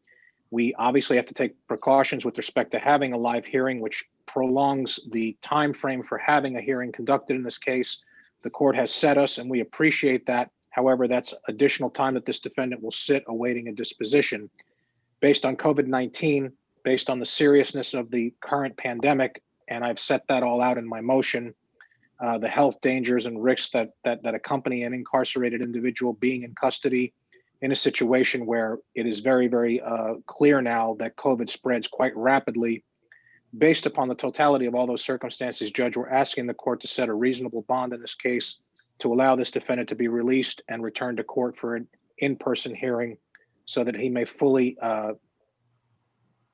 We obviously have to take precautions with respect to having a live hearing, which prolongs the time frame for having a hearing conducted in this case. The court has set us, and we appreciate that. However, that's additional time that this defendant will sit awaiting a disposition. Based on COVID-19, based on the seriousness of the current pandemic, and I've set that all out in my motion, the health dangers and risks that accompany an incarcerated individual being in custody in a situation where it is very, very clear now that COVID spreads quite rapidly. Based upon the totality of all those circumstances, Judge, we're asking the court to set a reasonable bond in this case to allow this defendant to be released and returned to court for an in-person hearing so that he may fully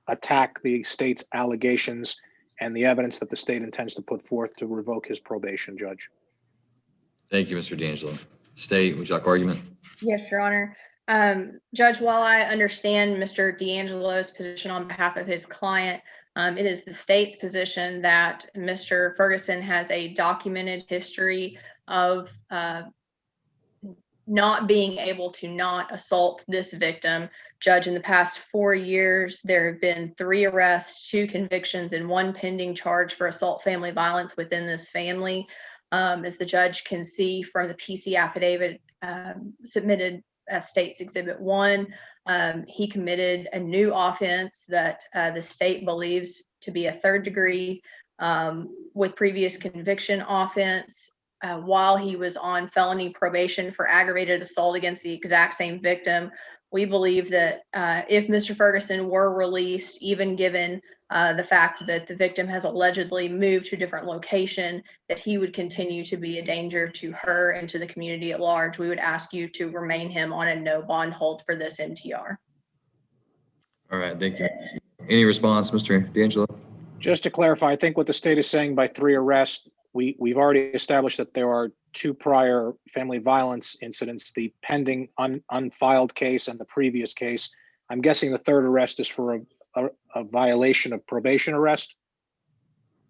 attack the state's allegations and the evidence that the state intends to put forth to revoke his probation, Judge. Thank you, Mr. D'Angelo. State, would you like argument? Yes, Your Honor. Judge, while I understand Mr. D'Angelo's position on behalf of his client, it is the state's position that Mr. Ferguson has a documented history of not being able to not assault this victim. Judge, in the past 4 years, there have been 3 arrests, 2 convictions, and 1 pending charge for assault family violence within this family. As the judge can see from the PC affidavit submitted as State's Exhibit 1, he committed a new offense that the state believes to be a 3rd degree with previous conviction offense. While he was on felony probation for aggravated assault against the exact same victim. We believe that if Mr. Ferguson were released, even given the fact that the victim has allegedly moved to a different location, that he would continue to be a danger to her and to the community at large. We would ask you to remain him on a no bond hold for this MTR. All right, thank you. Any response, Mr. D'Angelo? Just to clarify, I think what the state is saying by 3 arrests, we've already established that there are 2 prior family violence incidents, the pending unfiled case and the previous case. I'm guessing the 3rd arrest is for a violation of probation arrest.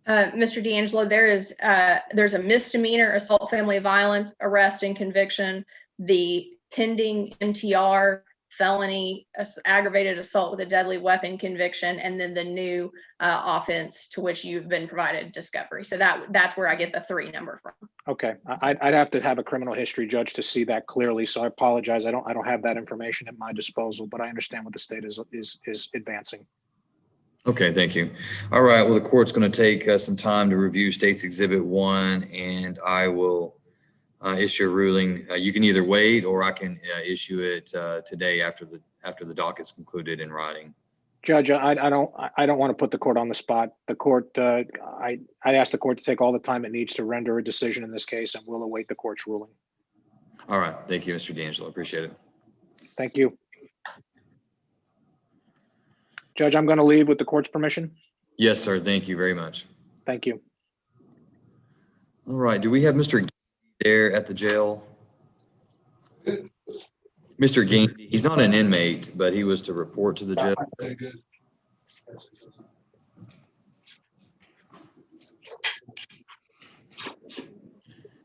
Mr. D'Angelo, there's a misdemeanor assault family violence arrest and conviction, the pending MTR felony aggravated assault with a deadly weapon conviction, and then the new offense to which you've been provided discovery. So that's where I get the 3 number from. Okay, I'd have to have a criminal history judge to see that clearly. So I apologize. I don't have that information at my disposal, but I understand what the state is advancing. Okay, thank you. All right, well, the court's going to take some time to review State's Exhibit 1, and I will issue a ruling. You can either wait, or I can issue it today after the docket's concluded in writing. Judge, I don't want to put the court on the spot. The court, I asked the court to take all the time it needs to render a decision in this case, and we'll await the court's ruling. All right, thank you, Mr. D'Angelo. Appreciate it. Thank you. Judge, I'm going to leave with the court's permission. Yes, sir. Thank you very much. Thank you. All right, do we have Mr. there at the jail? Mr. Gandy, he's not an inmate, but he was to report to the jail.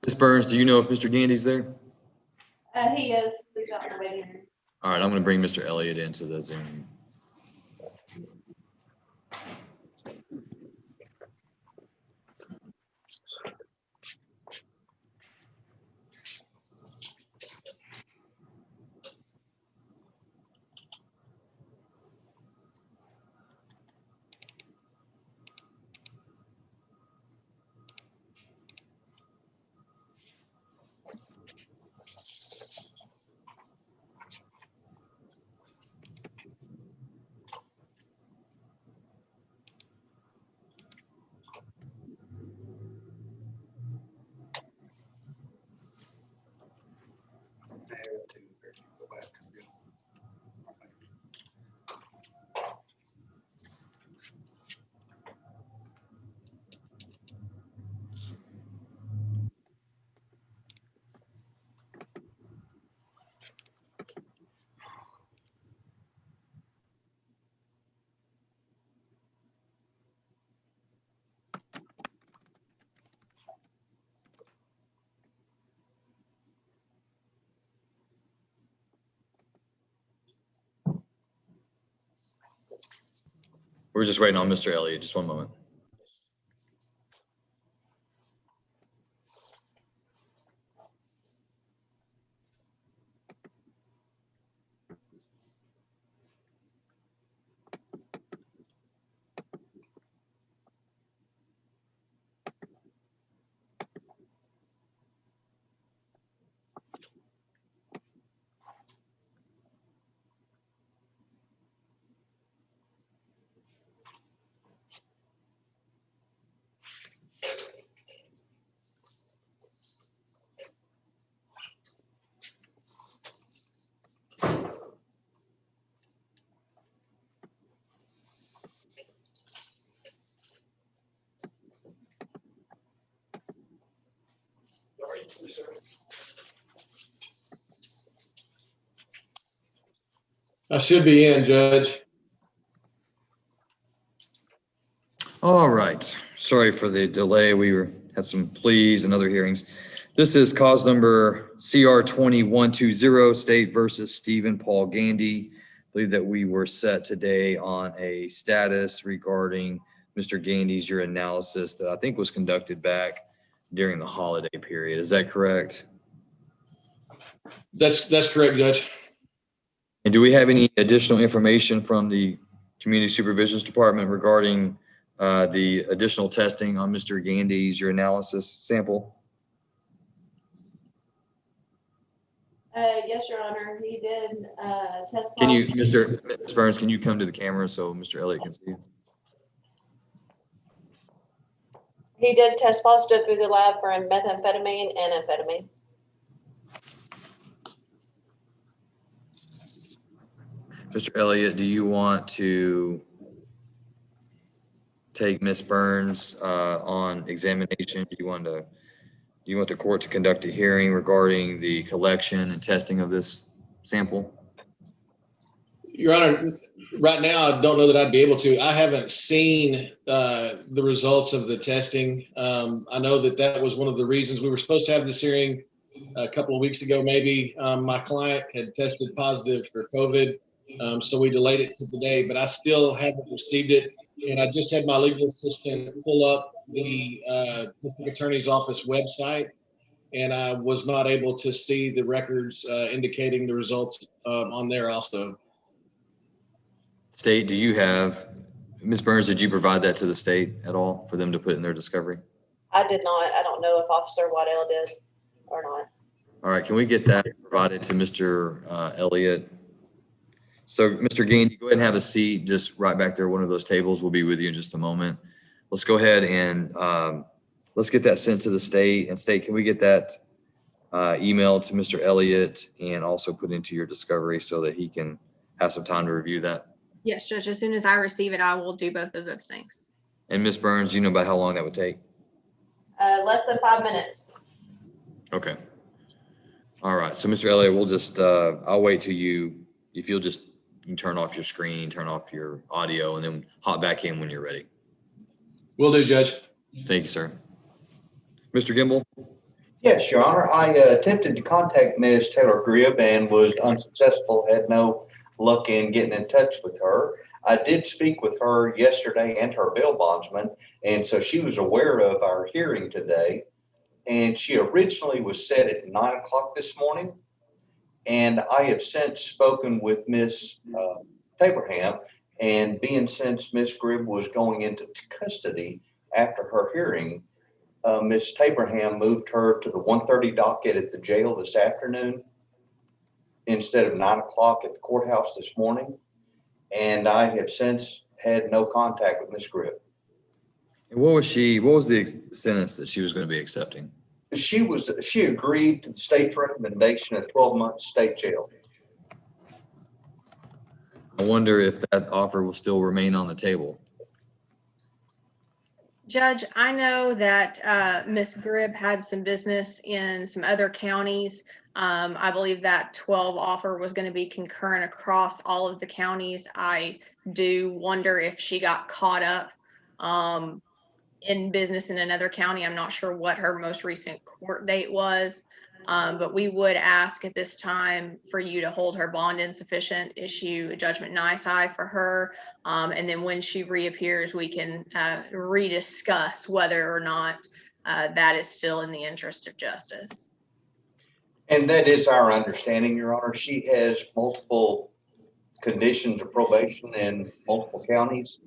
Ms. Burns, do you know if Mr. Gandy's there? He is. He's out in the waiting room. All right, I'm going to bring Mr. Elliott into the Zoom. We're just waiting on Mr. Elliott. Just one moment. for you, sir. I should be in, Judge. All right. Sorry for the delay. Had some pleas and other hearings. This is cause number CR 2120, State versus Stephen Paul Gandy. I believe that we were set today on a status regarding Mr. Gandy's urinalysis that I think was conducted back during the holiday period. Is that correct? That's correct, Judge. And do we have any additional information from the Community Supervisions Department regarding the additional testing on Mr. Gandy's urinalysis sample? Yes, Your Honor, he did test. Can you, Ms. Burns, can you come to the camera so Mr. Elliott can see you? He did test positive through the lab for methamphetamine and amphetamine. Mr. Elliott, do you want to take Ms. Burns on examination? Do you want the court to conduct a hearing regarding the collection and testing of this sample? Your Honor, right now, I don't know that I'd be able to. I haven't seen the results of the testing. I know that was one of the reasons we were supposed to have this hearing a couple of weeks ago, maybe. My client had tested positive for COVID, so we delayed it to today, but I still haven't received it. And I just had my legal assistant pull up the district attorney's office website, and I was not able to see the records indicating the results on there also. State, do you have, Ms. Burns, did you provide that to the state at all for them to put in their discovery? I did not. I don't know if Officer Waddell did or not. All right, can we get that provided to Mr. Elliott? So Mr. Gandy, go ahead and have a seat just right back there, one of those tables. We'll be with you in just a moment. Let's go ahead and let's get that sent to the state. And state, can we get that email to Mr. Elliott and also put into your discovery so that he can have some time to review that? Yes, Judge, as soon as I receive it, I will do both of those things. And Ms. Burns, do you know about how long that would take? Less than 5 minutes. Okay. All right. So Mr. Elliott, we'll just, I'll wait till if you'll just you can turn off your screen, turn off your audio, and then hop back in when you're ready. Will do, Judge. Thank you, sir. Mr. Gimbel? Yes, Your Honor. I attempted to contact Ms. Taylor Gribb and was unsuccessful, had no luck in getting in touch with her. I did speak with her yesterday and her bail bondsman, and so she was aware of our hearing today. And she originally was set at 9 o'clock this morning. And I have since spoken with Ms. Taberham, and being since Ms. Gribb was going into custody after her hearing, Ms. Taberham moved her to the 1:30 docket at the jail this afternoon instead of 9 o'clock at the courthouse this morning. And I have since had no contact with Ms. Gribb. And what was the sentence that she was going to be accepting? She agreed to the state's recommendation of 12 months state jail. I wonder if that offer will still remain on the table. Judge, I know that Ms. Gribb had some business in some other counties. I believe that 12 offer was going to be concurrent across all of the counties. I do wonder if she got caught up in business in another county. I'm not sure what her most recent court date was, but we would ask at this time for you to hold her bond insufficient, issue a judgment nisi for her, and then when she reappears, we can rediscuss whether or not that is still in the interest of justice. And that is our understanding, Your Honor. She has multiple conditions of probation in multiple counties.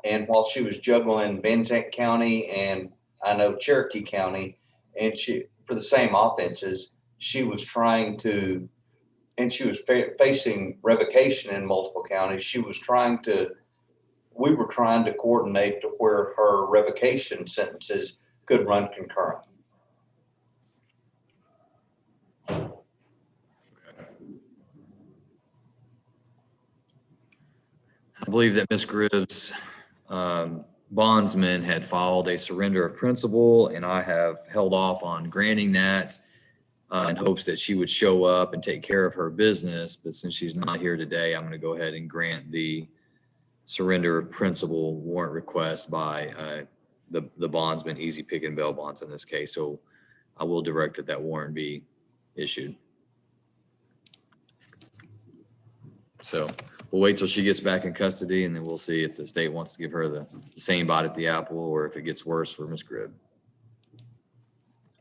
And while she was juggling Van Zandt County and I know Cherokee County, and for the same offenses, she was trying to, and she was facing revocation in multiple counties. We were trying to coordinate to where her revocation sentences could run concurrent. I believe that Ms. Gribb's bondsman had filed a surrender of principal, and I have held off on granting that in hopes that she would show up and take care of her business. But since she's not here today, I'm going to go ahead and grant the surrender of principal warrant request by the bondsman, Easy Pick and Bail Bonds in this case. So I will direct that warrant be issued. So we'll wait till she gets back in custody, and then we'll see if the state wants to give her the same bite at the apple, or if it gets worse for Ms. Gribb.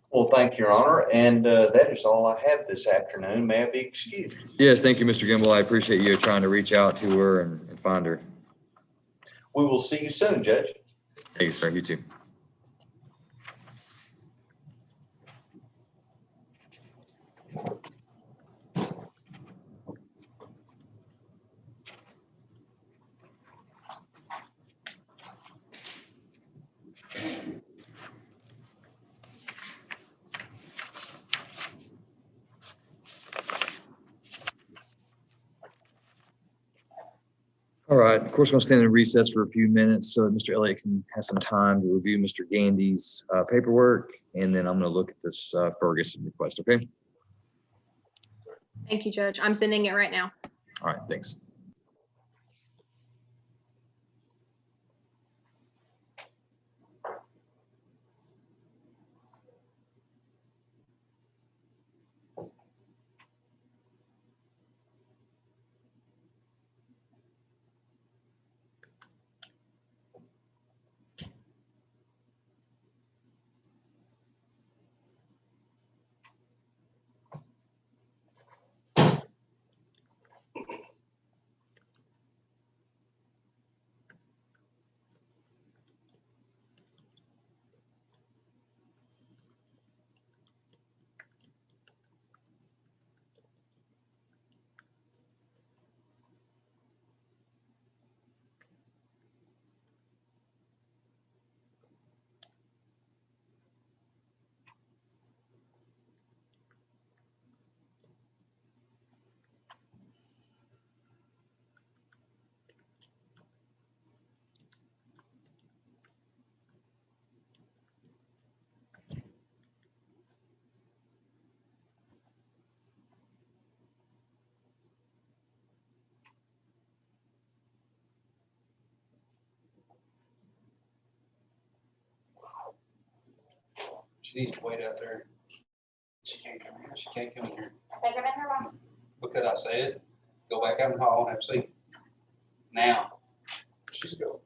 Well, thank you, Your Honor, and that is all I have this afternoon. May I be excused? Yes, thank you, Mr. Gimbel. I appreciate you trying to reach out to her and find her. We will see you soon, Judge. Thank you, sir. You too. All right, of course, we're going to stand in recess for a few minutes so that Mr. Elliott can have some time to review Mr. Gandy's paperwork, and then I'm going to look at this Ferguson request, okay? Thank you, Judge. I'm sending it right now. All right, thanks. She needs to wait out there. She can't come here. She can't come here. Take her in her room. Because I said, go back out in the hall and have a seat. Now, she's go.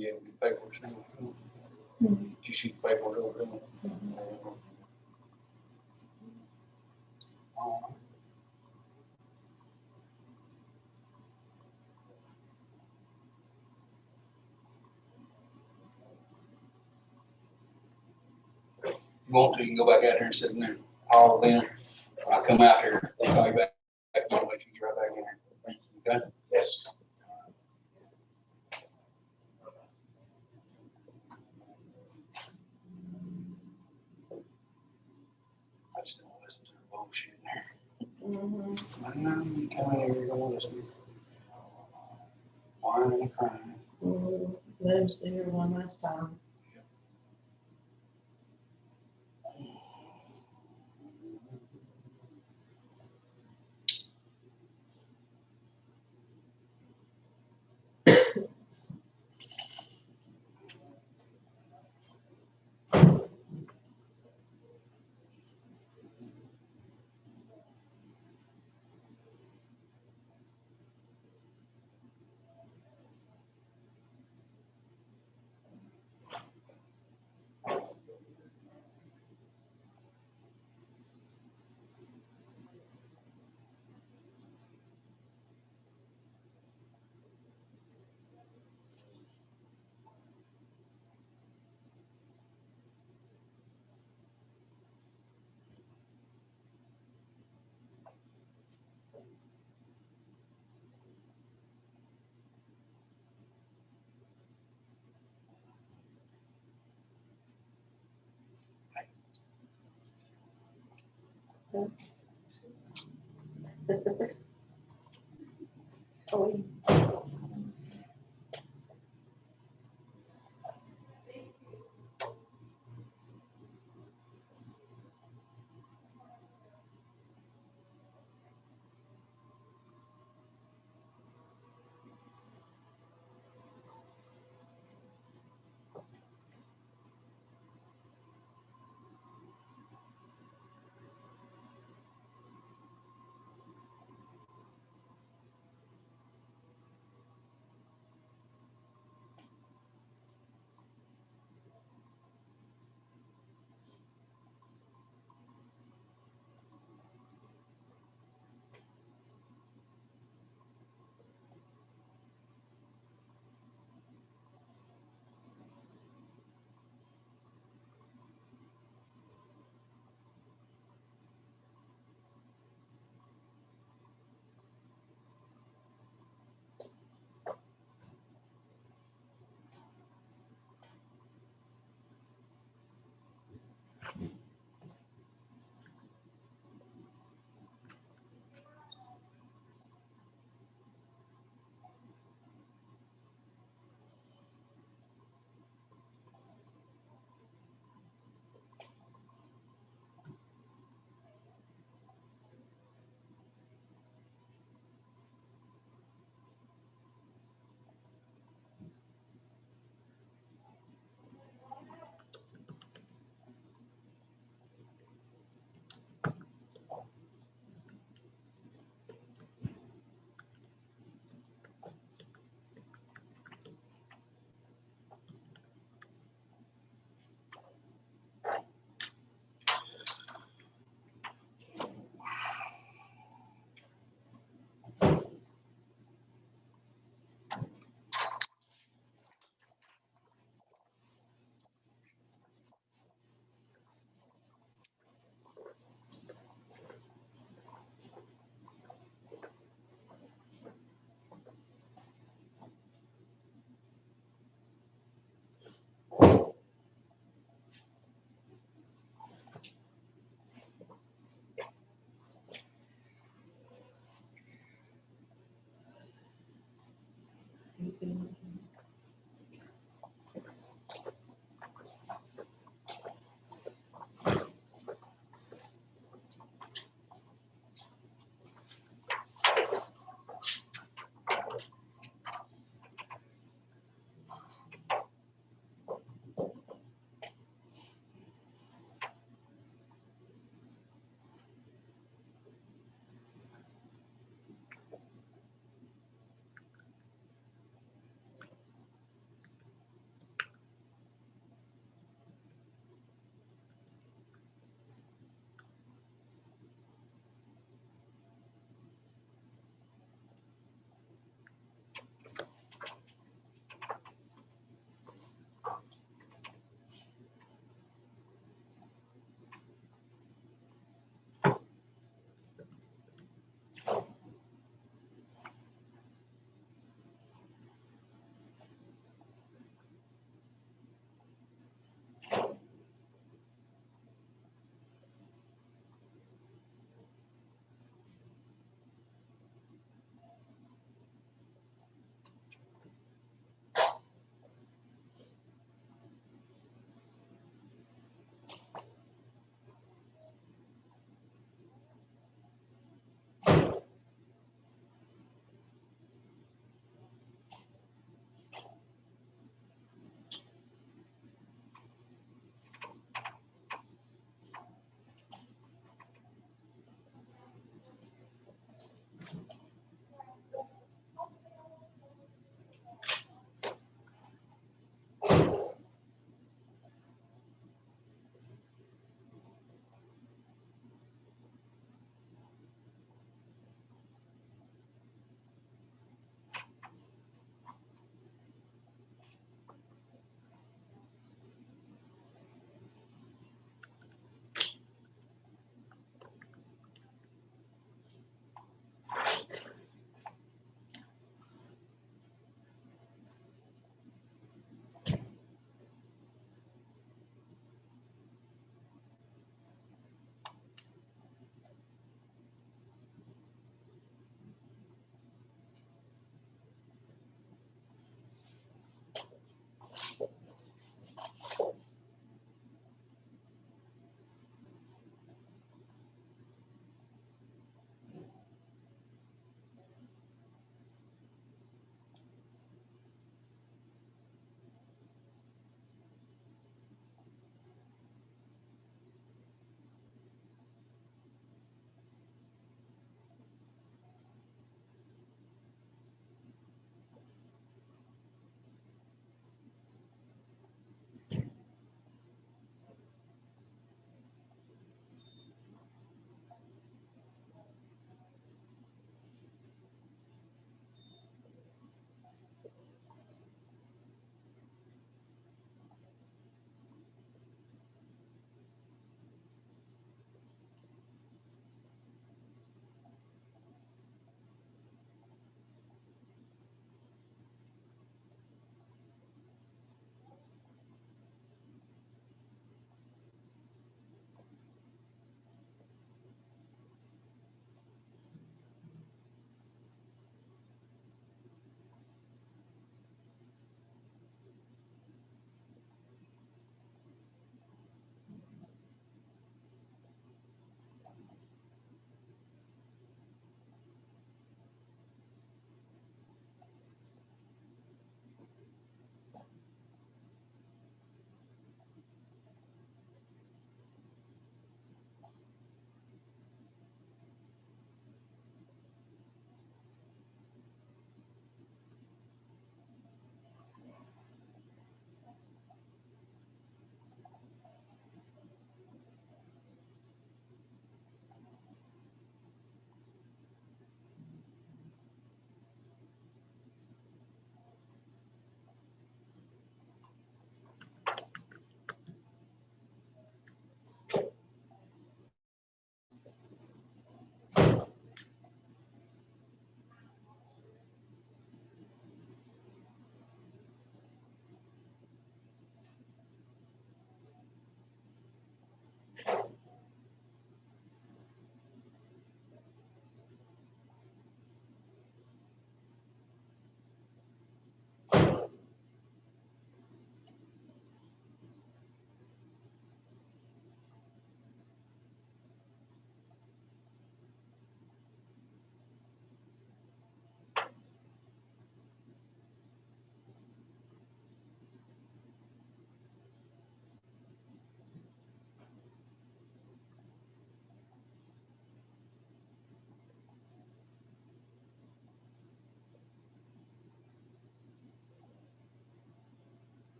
be able to get paperwork now. You shoot the paperwork over to them. You want to, you can go back out here and sit in there, haul it in. I'll come out here, I'll call you back, I'll let you get right back in here. Thank you, okay? Yes. I just don't listen to the bullshit in there. I know you come in here, you don't want to listen. Whining and crying. Let him stay here one last time. Oh,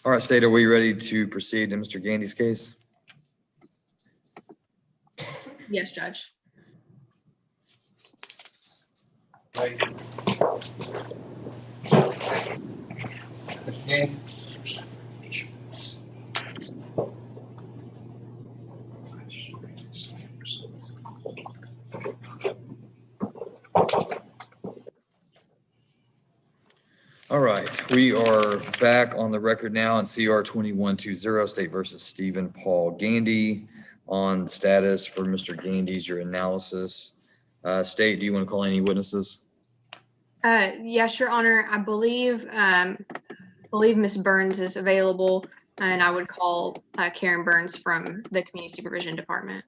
All right, State, are we ready to proceed to Mr. Gandy's case? Yes, Judge. All right, we are back on the record now in CR 2120, State versus Stephen Paul Gandy. On status for Mr. Gandy's, your analysis. State, do you want to call any witnesses? Yes, Your Honor. I believe Ms. Burns is available, and I would call Karen Burns from the Community Supervision Department.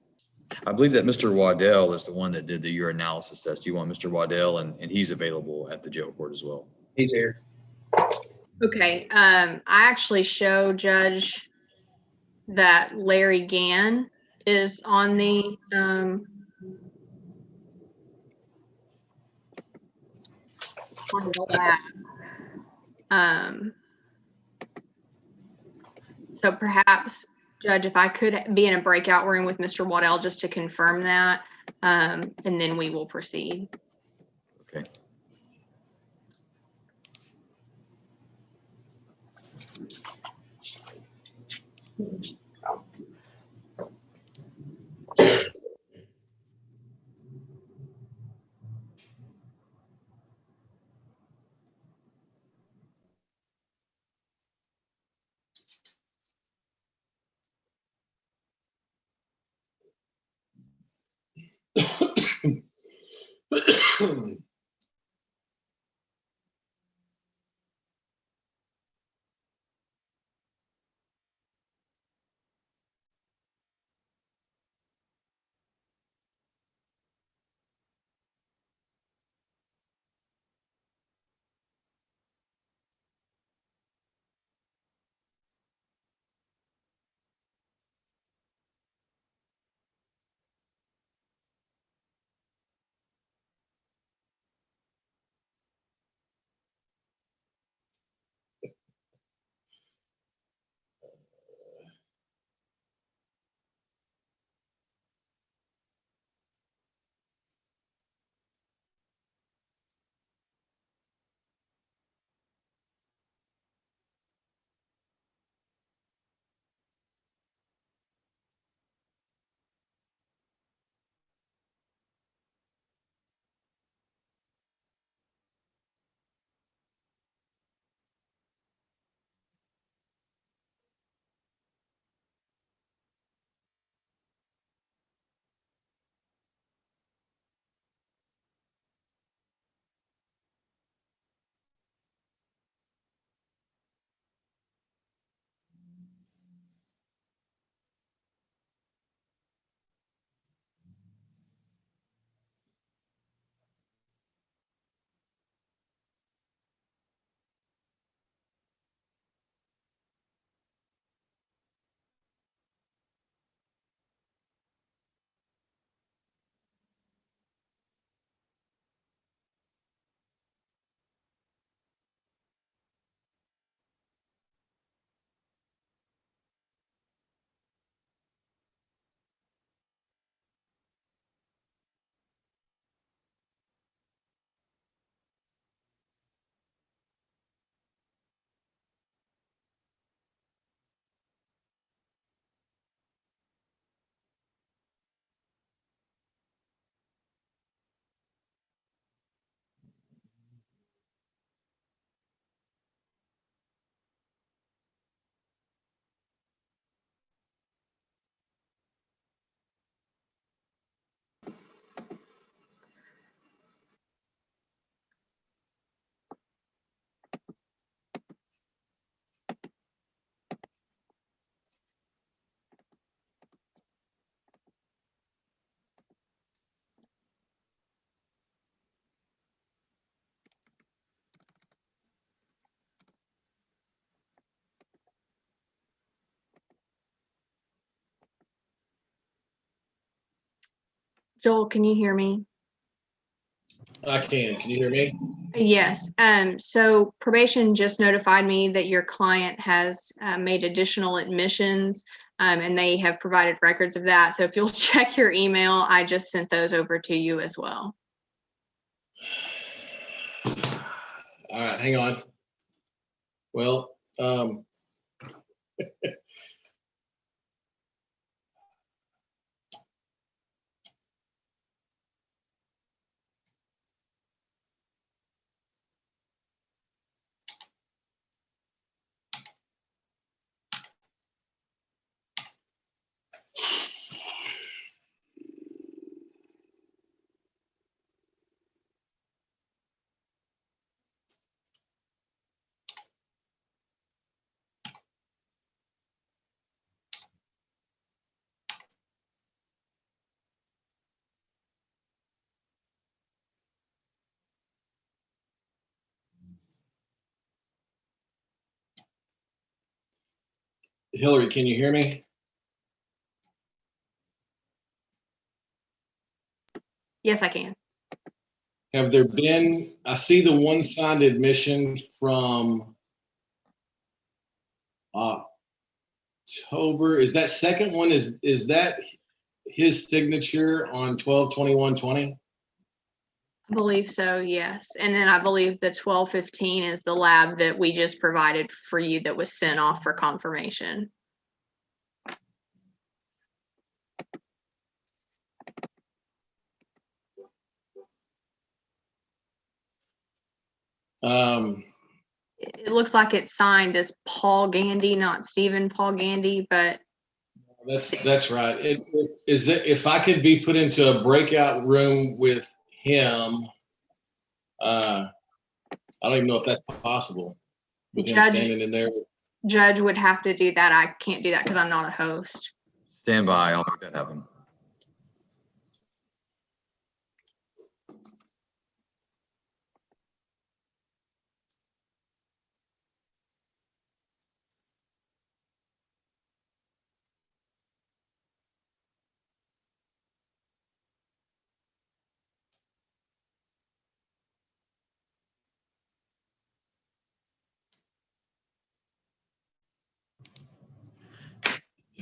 I believe that Mr. Waddell is the one that did the urinalysis test. Do you want Mr. Waddell, and he's available at the jail court as well? He's here. Okay, I actually show Judge that Larry Gann is on the lab. So perhaps, Judge, if I could be in a breakout room with Mr. Waddell just to confirm that, and then we will proceed. Okay. Joel, can you hear me? I can. Can you hear me? Yes. So probation just notified me that your client has made additional admissions, and they have provided records of that. So if you'll check your email, I just sent those over to you as well. All right, hang on. Well, Hillary, can you hear me? Yes, I can. Have there been, I see the one signed admission from October. Is that second one, is that his signature on 12/21/20? I believe so, yes. And then I believe the 1215 is the lab that we just provided for you that was sent off for confirmation. It looks like it's signed as Paul Gandy, not Stephen Paul Gandy, but That's right. Is it, if I could be put into a breakout room with him, I don't even know if that's possible. With him standing in there. Judge would have to do that. I can't do that because I'm not a host. Stand by. I'll make that happen.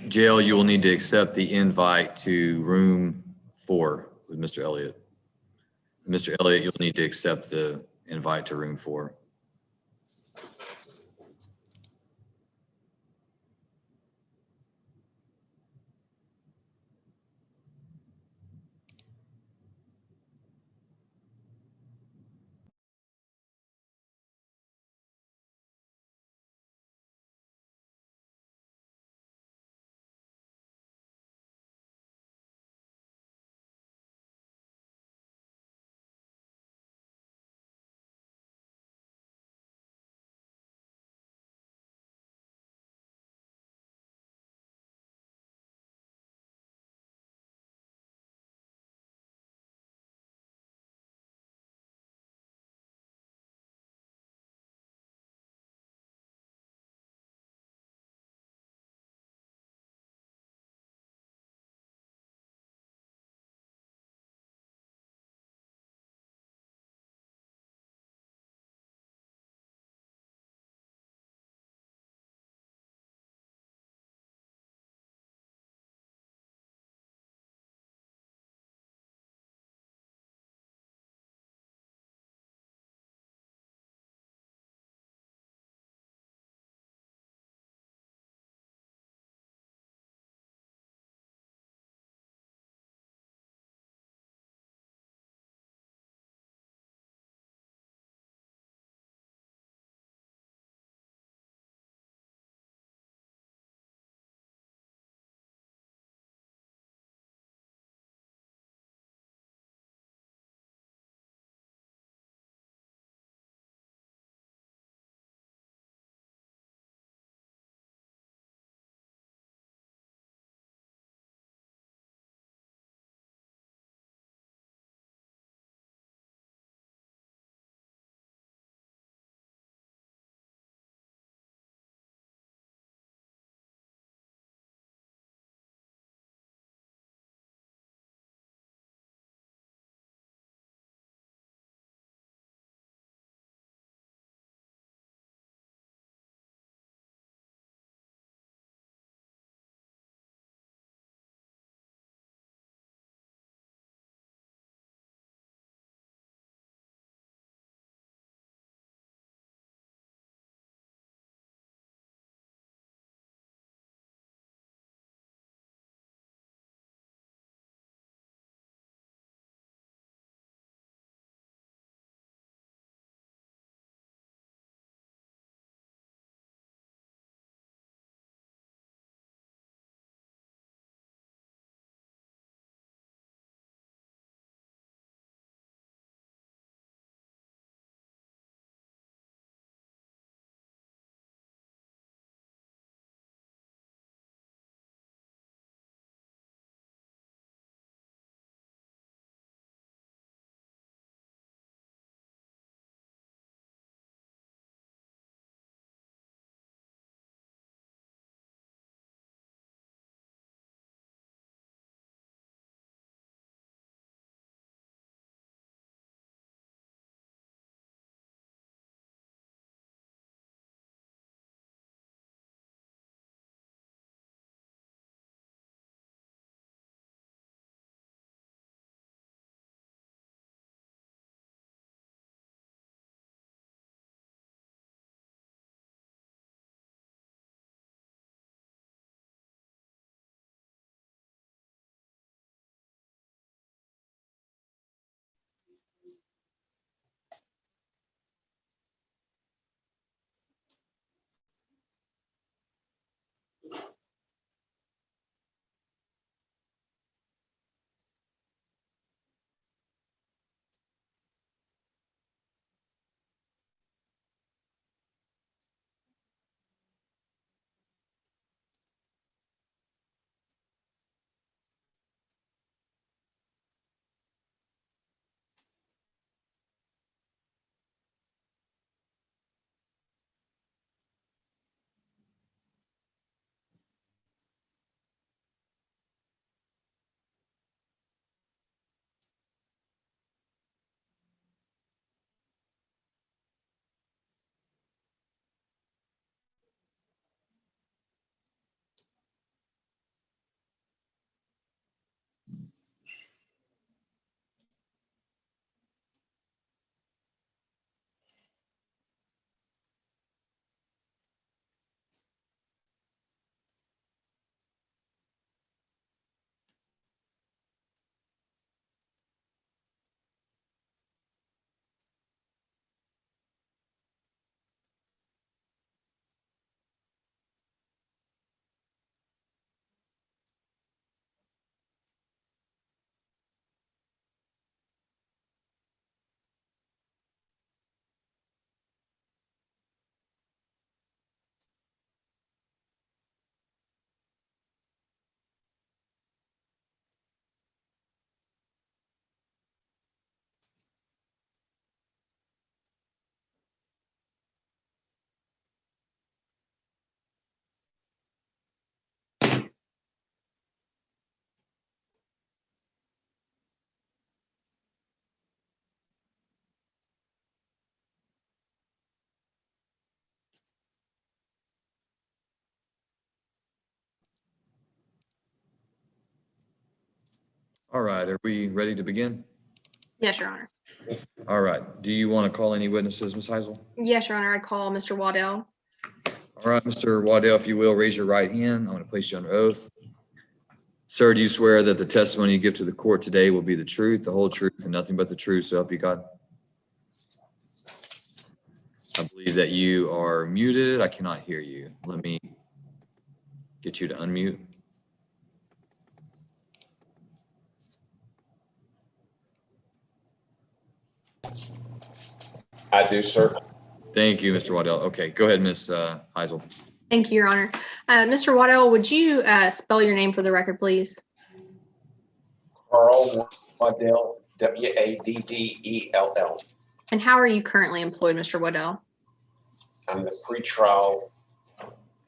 Jail, you will need to accept the invite to room 4 with Mr. Elliott. Mr. Elliott, you'll need to accept the invite to room 4. All right, are we ready to begin? Yes, Your Honor. All right, do you want to call any witnesses, Ms. Heisel? Yes, Your Honor. I'd call Mr. Waddell. All right, Mr. Waddell, if you will, raise your right hand. I'm going to place you under oath. Sir, do you swear that the testimony you give to the court today will be the truth, the whole truth, and nothing but the truth, so help you God? I believe that you are muted. I cannot hear you. Let me get you to unmute. I do, sir. Thank you, Mr. Waddell. Okay, go ahead, Ms. Heisel. Thank you, Your Honor. Mr. Waddell, would you spell your name for the record, please? Carl Waddell, Waddell. And how are you currently employed, Mr. Waddell? I'm the pretrial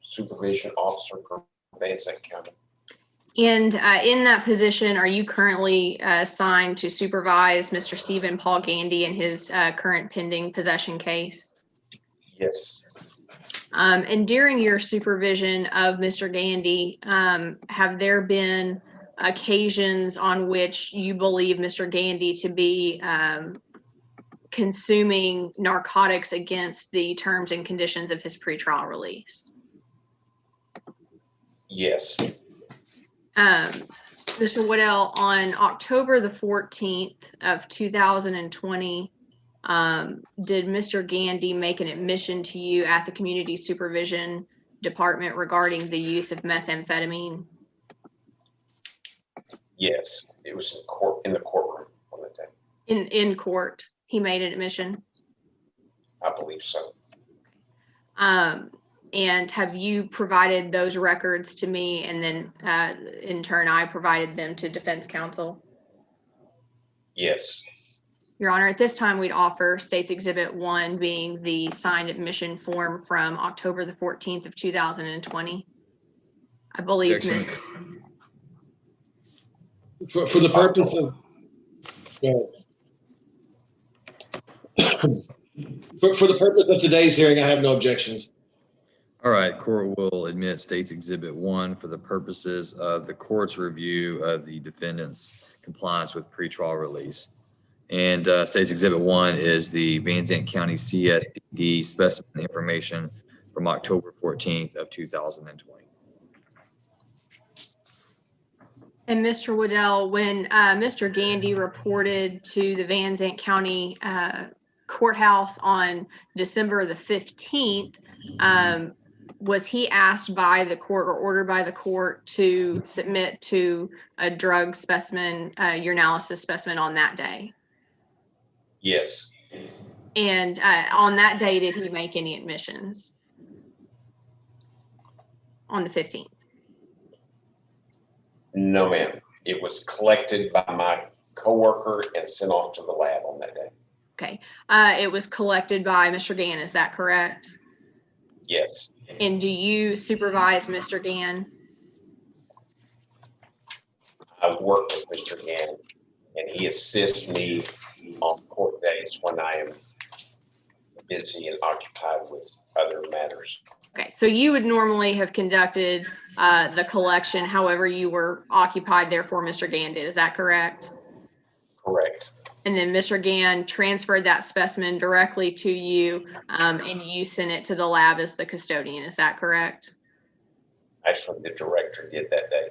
supervision officer for Van Zandt County. And in that position, are you currently assigned to supervise Mr. Stephen Paul Gandy in his current pending possession case? Yes. And during your supervision of Mr. Gandy, have there been occasions on which you believe Mr. Gandy to be consuming narcotics against the terms and conditions of his pretrial release? Yes. Mr. Waddell, on October the 14th of 2020, did Mr. Gandy make an admission to you at the Community Supervision Department regarding the use of methamphetamine? Yes. It was in the courtroom on that day. In court, he made an admission? I believe so. And have you provided those records to me, and then in turn I provided them to defense counsel? Yes. Your Honor, at this time we'd offer State's Exhibit 1 being the signed admission form from October the 14th of 2020. I believe Objection. For the purpose of, for the purpose of today's hearing, I have no objections. All right, court will admit State's Exhibit 1 for the purposes of the court's review of the defendant's compliance with pretrial release. And State's Exhibit 1 is the Van Zandt County CSDD specimen information from October 14th of 2020. And Mr. Waddell, when Mr. Gandy reported to the Van Zandt County courthouse on December the 15th, was he asked by the court or ordered by the court to submit to a drug specimen, urinalysis specimen on that day? Yes. And on that day, did he make any admissions? On the 15th? No, ma'am. It was collected by my coworker and sent off to the lab on that day. Okay. It was collected by Mr. Gann, is that correct? Yes. And do you supervise Mr. Gann? I work with Mr. Gann, and he assists me on court days when I am busy and occupied with other matters. Okay, so you would normally have conducted the collection, however you were occupied, therefore Mr. Gann did, is that correct? Correct. And then Mr. Gann transferred that specimen directly to you, and you sent it to the lab as the custodian, is that correct? Actually, the director did that day.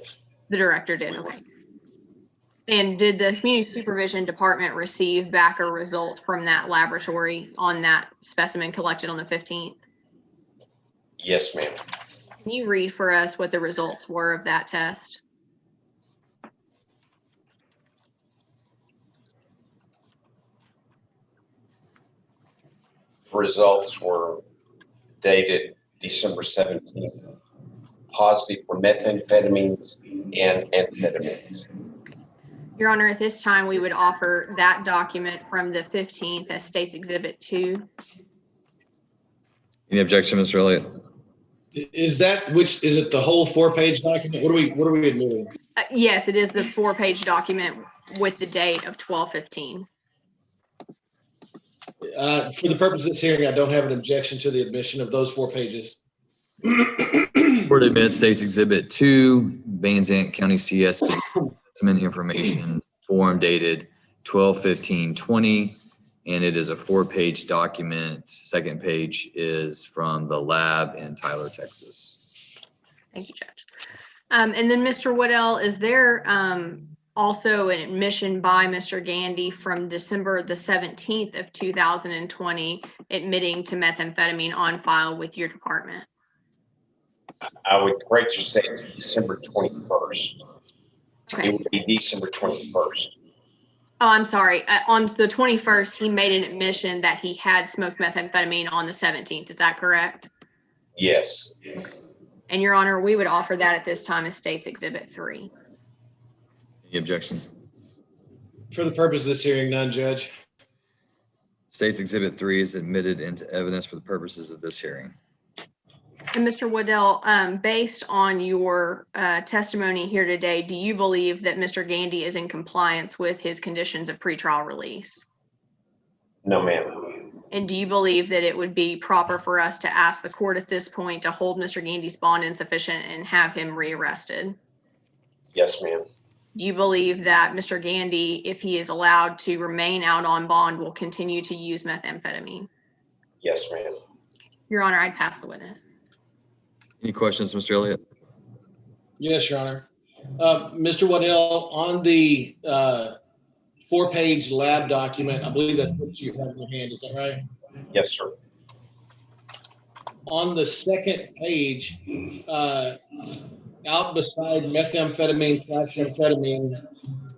The director did, okay. And did the Community Supervision Department receive back a result from that laboratory on that specimen collected on the 15th? Yes, ma'am. Can you read for us what the results were of that test? Results were dated December 17th. Positive for methamphetamines and amphetamines. Your Honor, at this time, we would offer that document from the 15th as State's Exhibit 2. Any objection, Mr. Elliott? Is it the whole 4-page document? What are we admitting? Yes, it is the 4-page document with the date of 12/15. For the purpose of this hearing, I don't have an objection to the admission of those 4 pages. Court admits State's Exhibit 2, Van Zandt County CS specimen information form dated 12/15/20, and it is a 4-page document. Second page is from the lab in Tyler, Texas. Thank you, Judge. And then Mr. Waddell, is there also an admission by Mr. Gandy from December the 17th of 2020 admitting to methamphetamine on file with your department? I would correct you, say it's December 21st. Okay. It would be December 21st. Oh, I'm sorry. On the 21st, he made an admission that he had smoked methamphetamine on the 17th. Is that correct? Yes. And Your Honor, we would offer that at this time as State's Exhibit 3. Any objection? For the purpose of this hearing, none, Judge. State's Exhibit 3 is admitted into evidence for the purposes of this hearing. And Mr. Waddell, based on your testimony here today, do you believe that Mr. Gandy is in compliance with his conditions of pretrial release? No, ma'am. And do you believe that it would be proper for us to ask the court at this point to hold Mr. Gandy's bond insufficient and have him rearrested? Yes, ma'am. Do you believe that Mr. Gandy, if he is allowed to remain out on bond, will continue to use methamphetamine? Yes, ma'am. Your Honor, I'd pass the witness. Any questions, Mr. Elliott? Yes, Your Honor. Mr. Waddell, on the 4-page lab document, I believe that's what you have in your hand, is that right? Yes, sir. On the second page, out beside methamphetamine/amphetamine,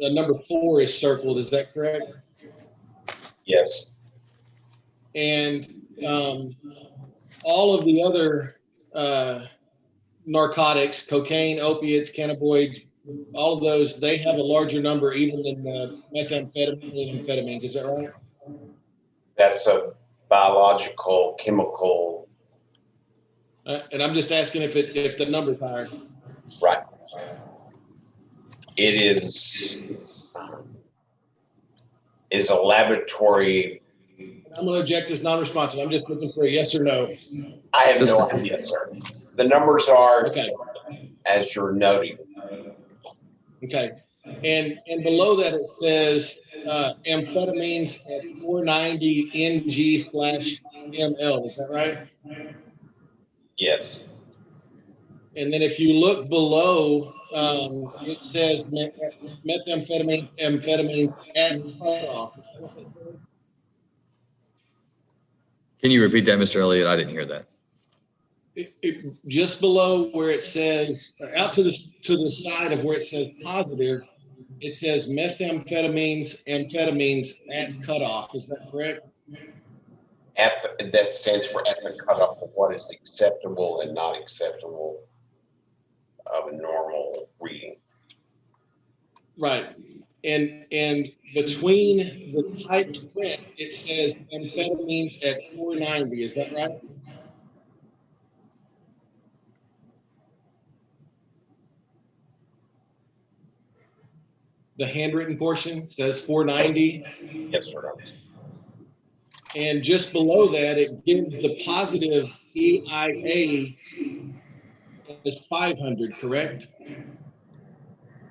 number 4 is circled, is that correct? Yes. And all of the other narcotics, cocaine, opiates, cannabinoids, all of those, they have a larger number even than the methamphetamine and amphetamines, is that right? That's a biological, chemical. And I'm just asking if the number's higher. Right. It is a laboratory. I'm going to object as non-responsive. I'm just looking for a yes or no. I have no idea, sir. The numbers are, okay, as you're noting. Okay. And below that it says amphetamines at 490 ng/ml. Is that right? Yes. And then if you look below, it says methamphetamine, amphetamines at cutoff. Can you repeat that, Mr. Elliott? I didn't hear that. Just below where it says, out to the side of where it says positive, it says methamphetamines, amphetamines at cutoff. Is that correct? That stands for at the cutoff of what is acceptable and not acceptable of a normal reading. Right. And between the typed print, it says amphetamines at 490. Is that right? The handwritten portion says 490. Yes, sir. And just below that, it gives the positive EIA as 500, correct?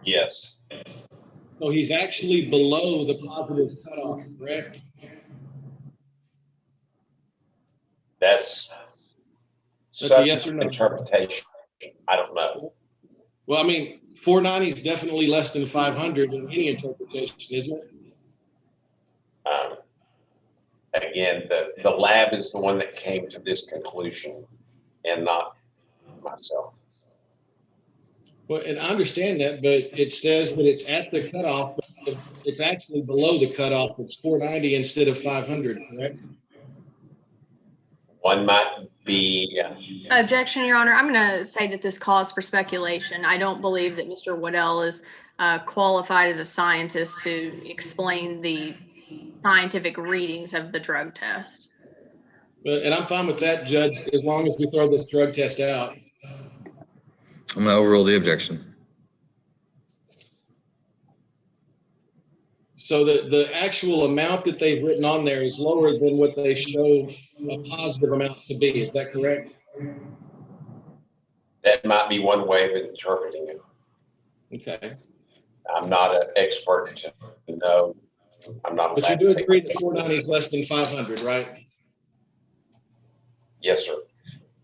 Yes. So he's actually below the positive cutoff, correct? That's a yes or no. Interpretation. I don't know. Well, I mean, 490 is definitely less than 500 in any interpretation, isn't it? Again, the lab is the one that came to this conclusion and not myself. Well, and I understand that, but it says that it's at the cutoff, but it's actually below the cutoff. It's 490 instead of 500, correct? One might be. Objection, Your Honor. I'm going to say that this calls for speculation. I don't believe that Mr. Waddell is qualified as a scientist to explain the scientific readings of the drug test. And I'm fine with that, Judge, as long as we throw this drug test out. I'm going to overrule the objection. So the actual amount that they've written on there is lower than what they show a positive amount to be. Is that correct? That might be one way of interpreting it. Okay. I'm not an expert to no, I'm not. But you allowed do to take agree it. that 490 is less than 500, right? Yes, sir.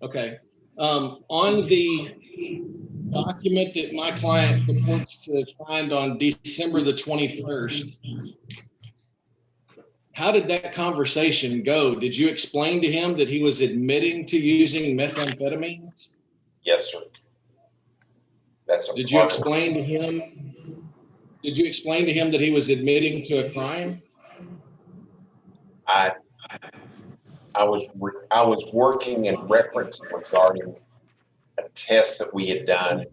Okay. On the document that my client purports to find on December the 21st, how did that conversation go? Did you explain to him that he was admitting to using methamphetamine? Yes, sir. That's a Did you part of it. explain to him? Did you explain to him that he was admitting to a crime? I was working in reference regarding a test that we had done,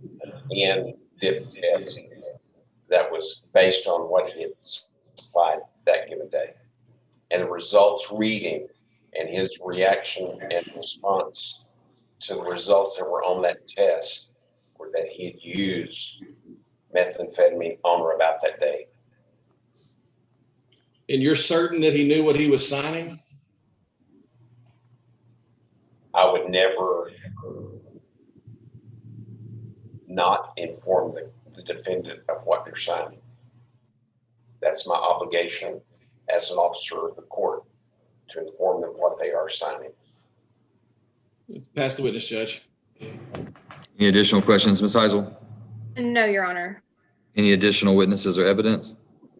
and dip test that was based on what he had supplied that given day. And the results reading and his reaction and response to the results that were on that test were that he had used methamphetamine on or about that day. And you're certain that he knew what he was signing? I would never not inform the defendant of what they're signing. That's my obligation as an officer of the court, to inform them what they are signing. Pass the witness, Judge. Any additional questions, Ms. Heisel? No, Your Honor. Any additional witnesses or evidence?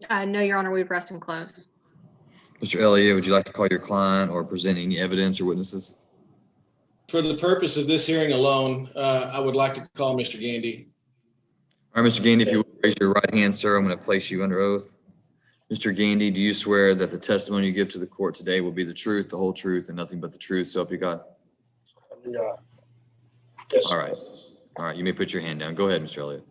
No, Your Honor, we rest and close. Mr. Elliott, would you like to call your client or present any evidence or witnesses? For the purpose of this hearing alone, I would like to call Mr. Gandy. All right, Mr. Gandy, if you would raise your right hand, sir, I'm going to place you under oath. Mr. Gandy, do you swear that the testimony you give to the court today will be the truth, the whole truth, and nothing but the truth, so help you God? Yeah. Yes. All right. All right, you may put your hand down. Go ahead, Mr. Elliott.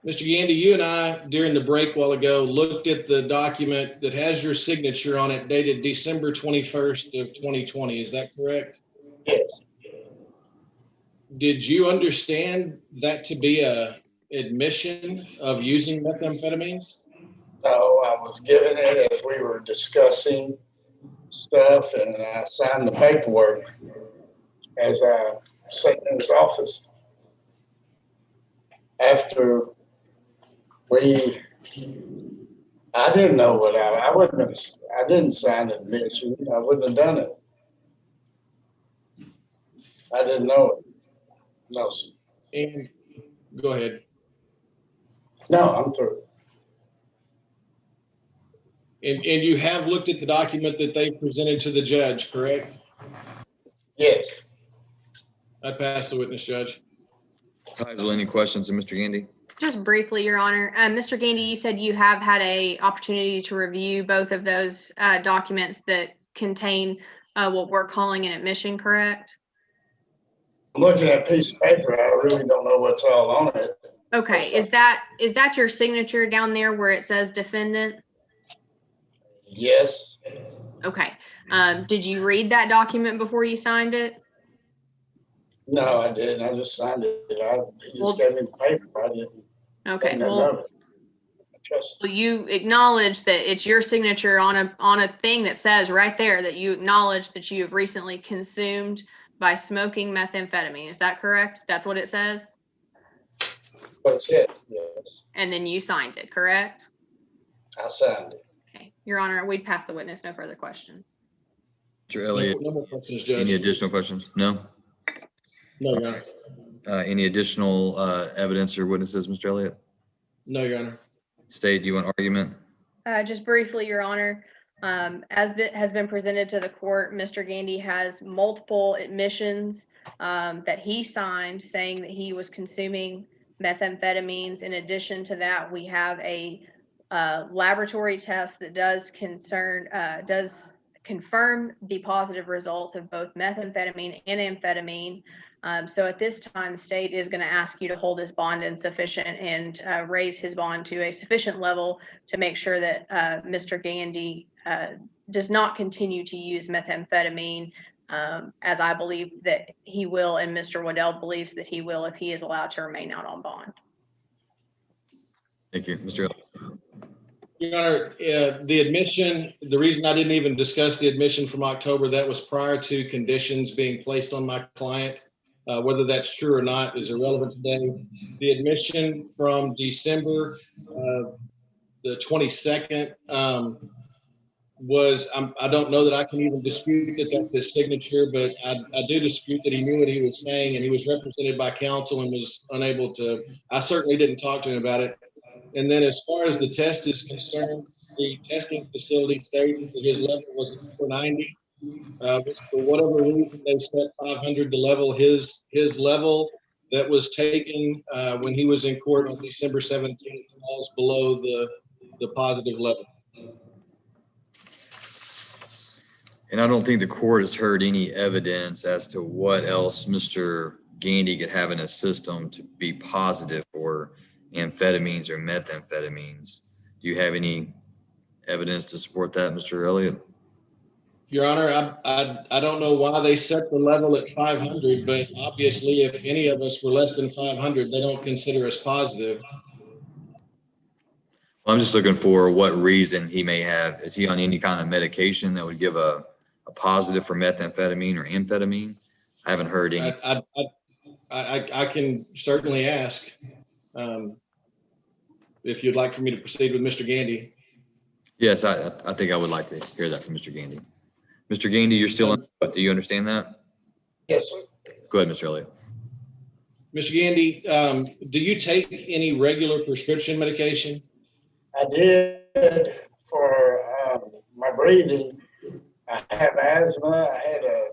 Mr. Gandy, you and I, during the break a while ago, looked at the document that has your signature on it dated December 21st of 2020. Is that correct? Yes. Did you understand that to be a admission of using methamphetamines? No, I was given it as we were discussing stuff, and I signed the paperwork as I sat in his office. After I didn't know what I didn't sign an admission. I wouldn't have done it. I didn't know it. No, sir. And go ahead. No, I'm through. And you have looked at the document that they presented to the judge, correct? Yes. I pass the witness, Judge. Ms. Heisel, any questions of Mr. Gandy? Just briefly, Your Honor. Mr. Gandy, you said you have had a opportunity to review both of those documents that contain what we're calling an admission, correct? I'm looking at a piece of paper. I really don't know what's all on it. Okay, is that your signature down there where it says defendant? Yes. Okay. Did you read that document before you signed it? No, I didn't. I just signed it. He just gave me the paper. I didn't. Okay, Well, well, you acknowledge that it's your signature on a thing that says right there that you acknowledge that you have recently consumed by smoking methamphetamine. Is that correct? That's what it says? What it says, yes. And then you signed it, correct? I signed it. Okay, Your Honor, we'd pass the witness. No further questions. Mr. Elliott, No more questions, Judge. any additional questions? No? No, Your Honor. Any additional evidence or witnesses, Mr. Elliott? No, Your Honor. State, do you want argument? Just briefly, Your Honor, as has been presented to the court, Mr. Gandy has multiple admissions that he signed saying that he was consuming methamphetamines. In addition to that, we have a laboratory test that does confirm the positive results of both methamphetamine and amphetamine. So at this time, the state is going to ask you to hold his bond insufficient and raise his bond to a sufficient level to make sure that Mr. Gandy does not continue to use methamphetamine, as I believe that he will, and Mr. Waddell believes that he will if he is allowed to remain out on bond. Thank you. Mr. Elliott. Your Honor, the admission, the reason I didn't even discuss the admission from October, that was prior to conditions being placed on my client. Whether that's true or not is irrelevant today. The admission from December the 22nd, I don't know that I can even dispute that that's his signature, but I do dispute that he knew what he was saying, and he was represented by counsel and was unable to. I certainly didn't talk to him about it. And then as far as the test is concerned, the testing facility stated that his level was 490. For whatever reason, they set 500 to level his level that was taken when he was in court on December 17th falls below the positive level. And I don't think the court has heard any evidence as to what else Mr. Gandy could have in his system to be positive for amphetamines or methamphetamines. Do you have any evidence to support that, Mr. Elliott? Your Honor, I don't know why they set the level at 500, but obviously if any of us were less than 500, they don't consider us positive. Well, I'm just looking for what reason he may have. Is he on any kind of medication that would give a positive for methamphetamine or amphetamine? I haven't heard any. I can certainly ask if you'd like for me to proceed with Mr. Gandy. Yes, I think I would like to hear that from Mr. Gandy. Mr. Gandy, you're still on, but do you understand that? Yes, sir. Go ahead, Mr. Elliott. Mr. Gandy, do you take any regular prescription medication? I did for my breathing. I have asthma. I had a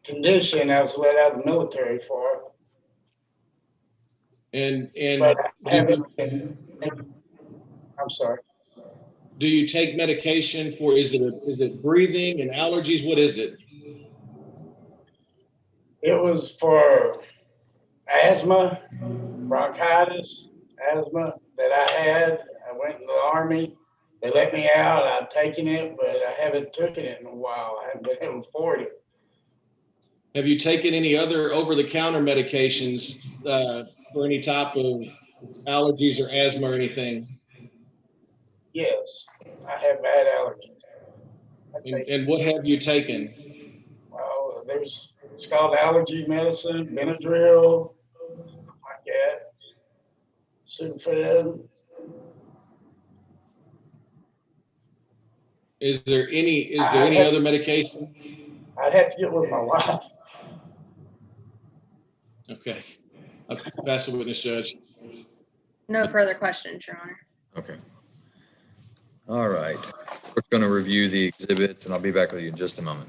condition I was let out of the military for. And But I haven't been, I'm sorry. do you take medication for, is it breathing and allergies? What is it? It was for asthma, bronchitis, asthma that I had. I went in the Army. They let me out. I've taken it, but I haven't taken it in a while. I haven't been able to afford it. Have you taken any other over-the-counter medications for any type of allergies or asthma or anything? Yes, I have bad allergies. And what have you taken? Well, it's called allergy medicine, Benadryl, like that, Sudafed. Is there any other medication? I'd have to get with my wife. Okay. I'll pass the witness, Judge. No further questions, Your Honor. Okay. All right. We're going to review the exhibits, and I'll be back with you in just a moment.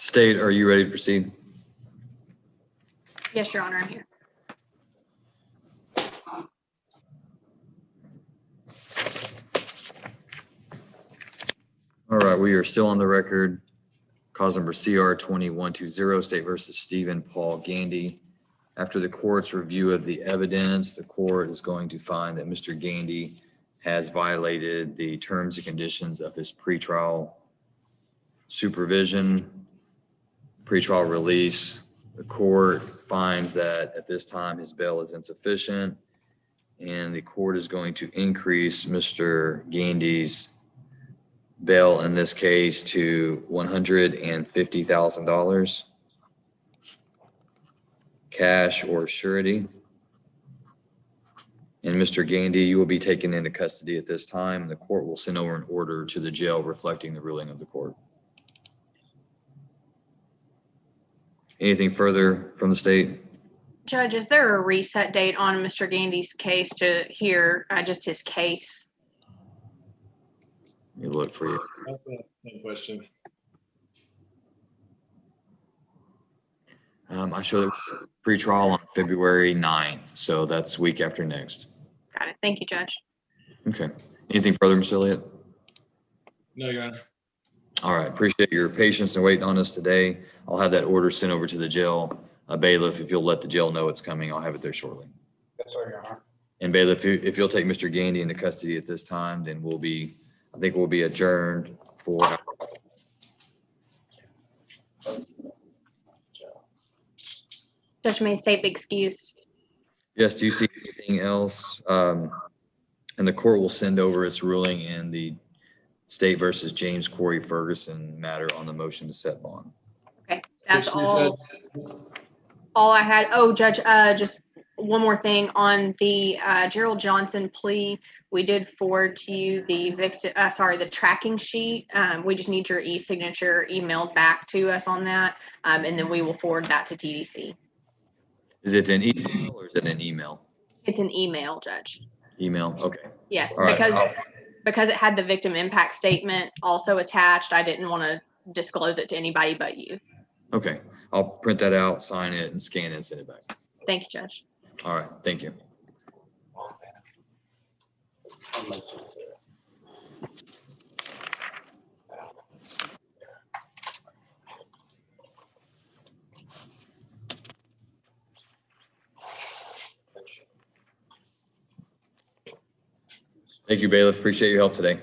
State, are you ready to proceed? Yes, Your Honor, I'm here. All right, we are still on the record. Cause number CR 2120, State versus Stephen Paul Gandy. After the court's review of the evidence, the court is going to find that Mr. Gandy has violated the terms and conditions of his pretrial supervision, pretrial release. The court finds that at this time his bail is insufficient, and the court is going to increase Mr. Gandy's bail in this case to $150,000 cash or surety. And Mr. Gandy, you will be taken into custody at this time. The court will send over an order to the jail reflecting the ruling of the court. Anything further from the state? Judge, is there a reset date on Mr. Gandy's case to hear just his case? Let me look for you. Same question. I show that pretrial on February 9th, so that's week after next. Got it. Thank you, Judge. Okay. Anything further, Mr. Elliott? No, Your Honor. All right. Appreciate your patience and waiting on us today. I'll have that order sent over to the jail. Bailiff, if you'll let the jail know it's coming, I'll have it there shortly. Yes, sir, Your Honor. And bailiff, if you'll take Mr. Gandy into custody at this time, then I think we'll be adjourned for. Judge may state the excuse. Yes, do you see anything else? And the court will send over its ruling in the State versus James Corey Ferguson matter on the motion to set bond. Okay, that's Commissioner all. Judge. All I had. Oh, Judge, just one more thing on the Gerald Johnson plea. We did forward to you the the tracking sheet. We just need your e-signature emailed back to us on that, and then we will forward that to TDC. Is it an email or is it an email? It's an email, Judge. Email, okay. Yes, All right. because it had the victim impact statement also attached. I didn't want to disclose it to anybody but you. Okay, I'll print that out, sign it, and scan it and send it back. Thank you, Judge. All right, thank you. Thank you, bailiff. Appreciate your help today.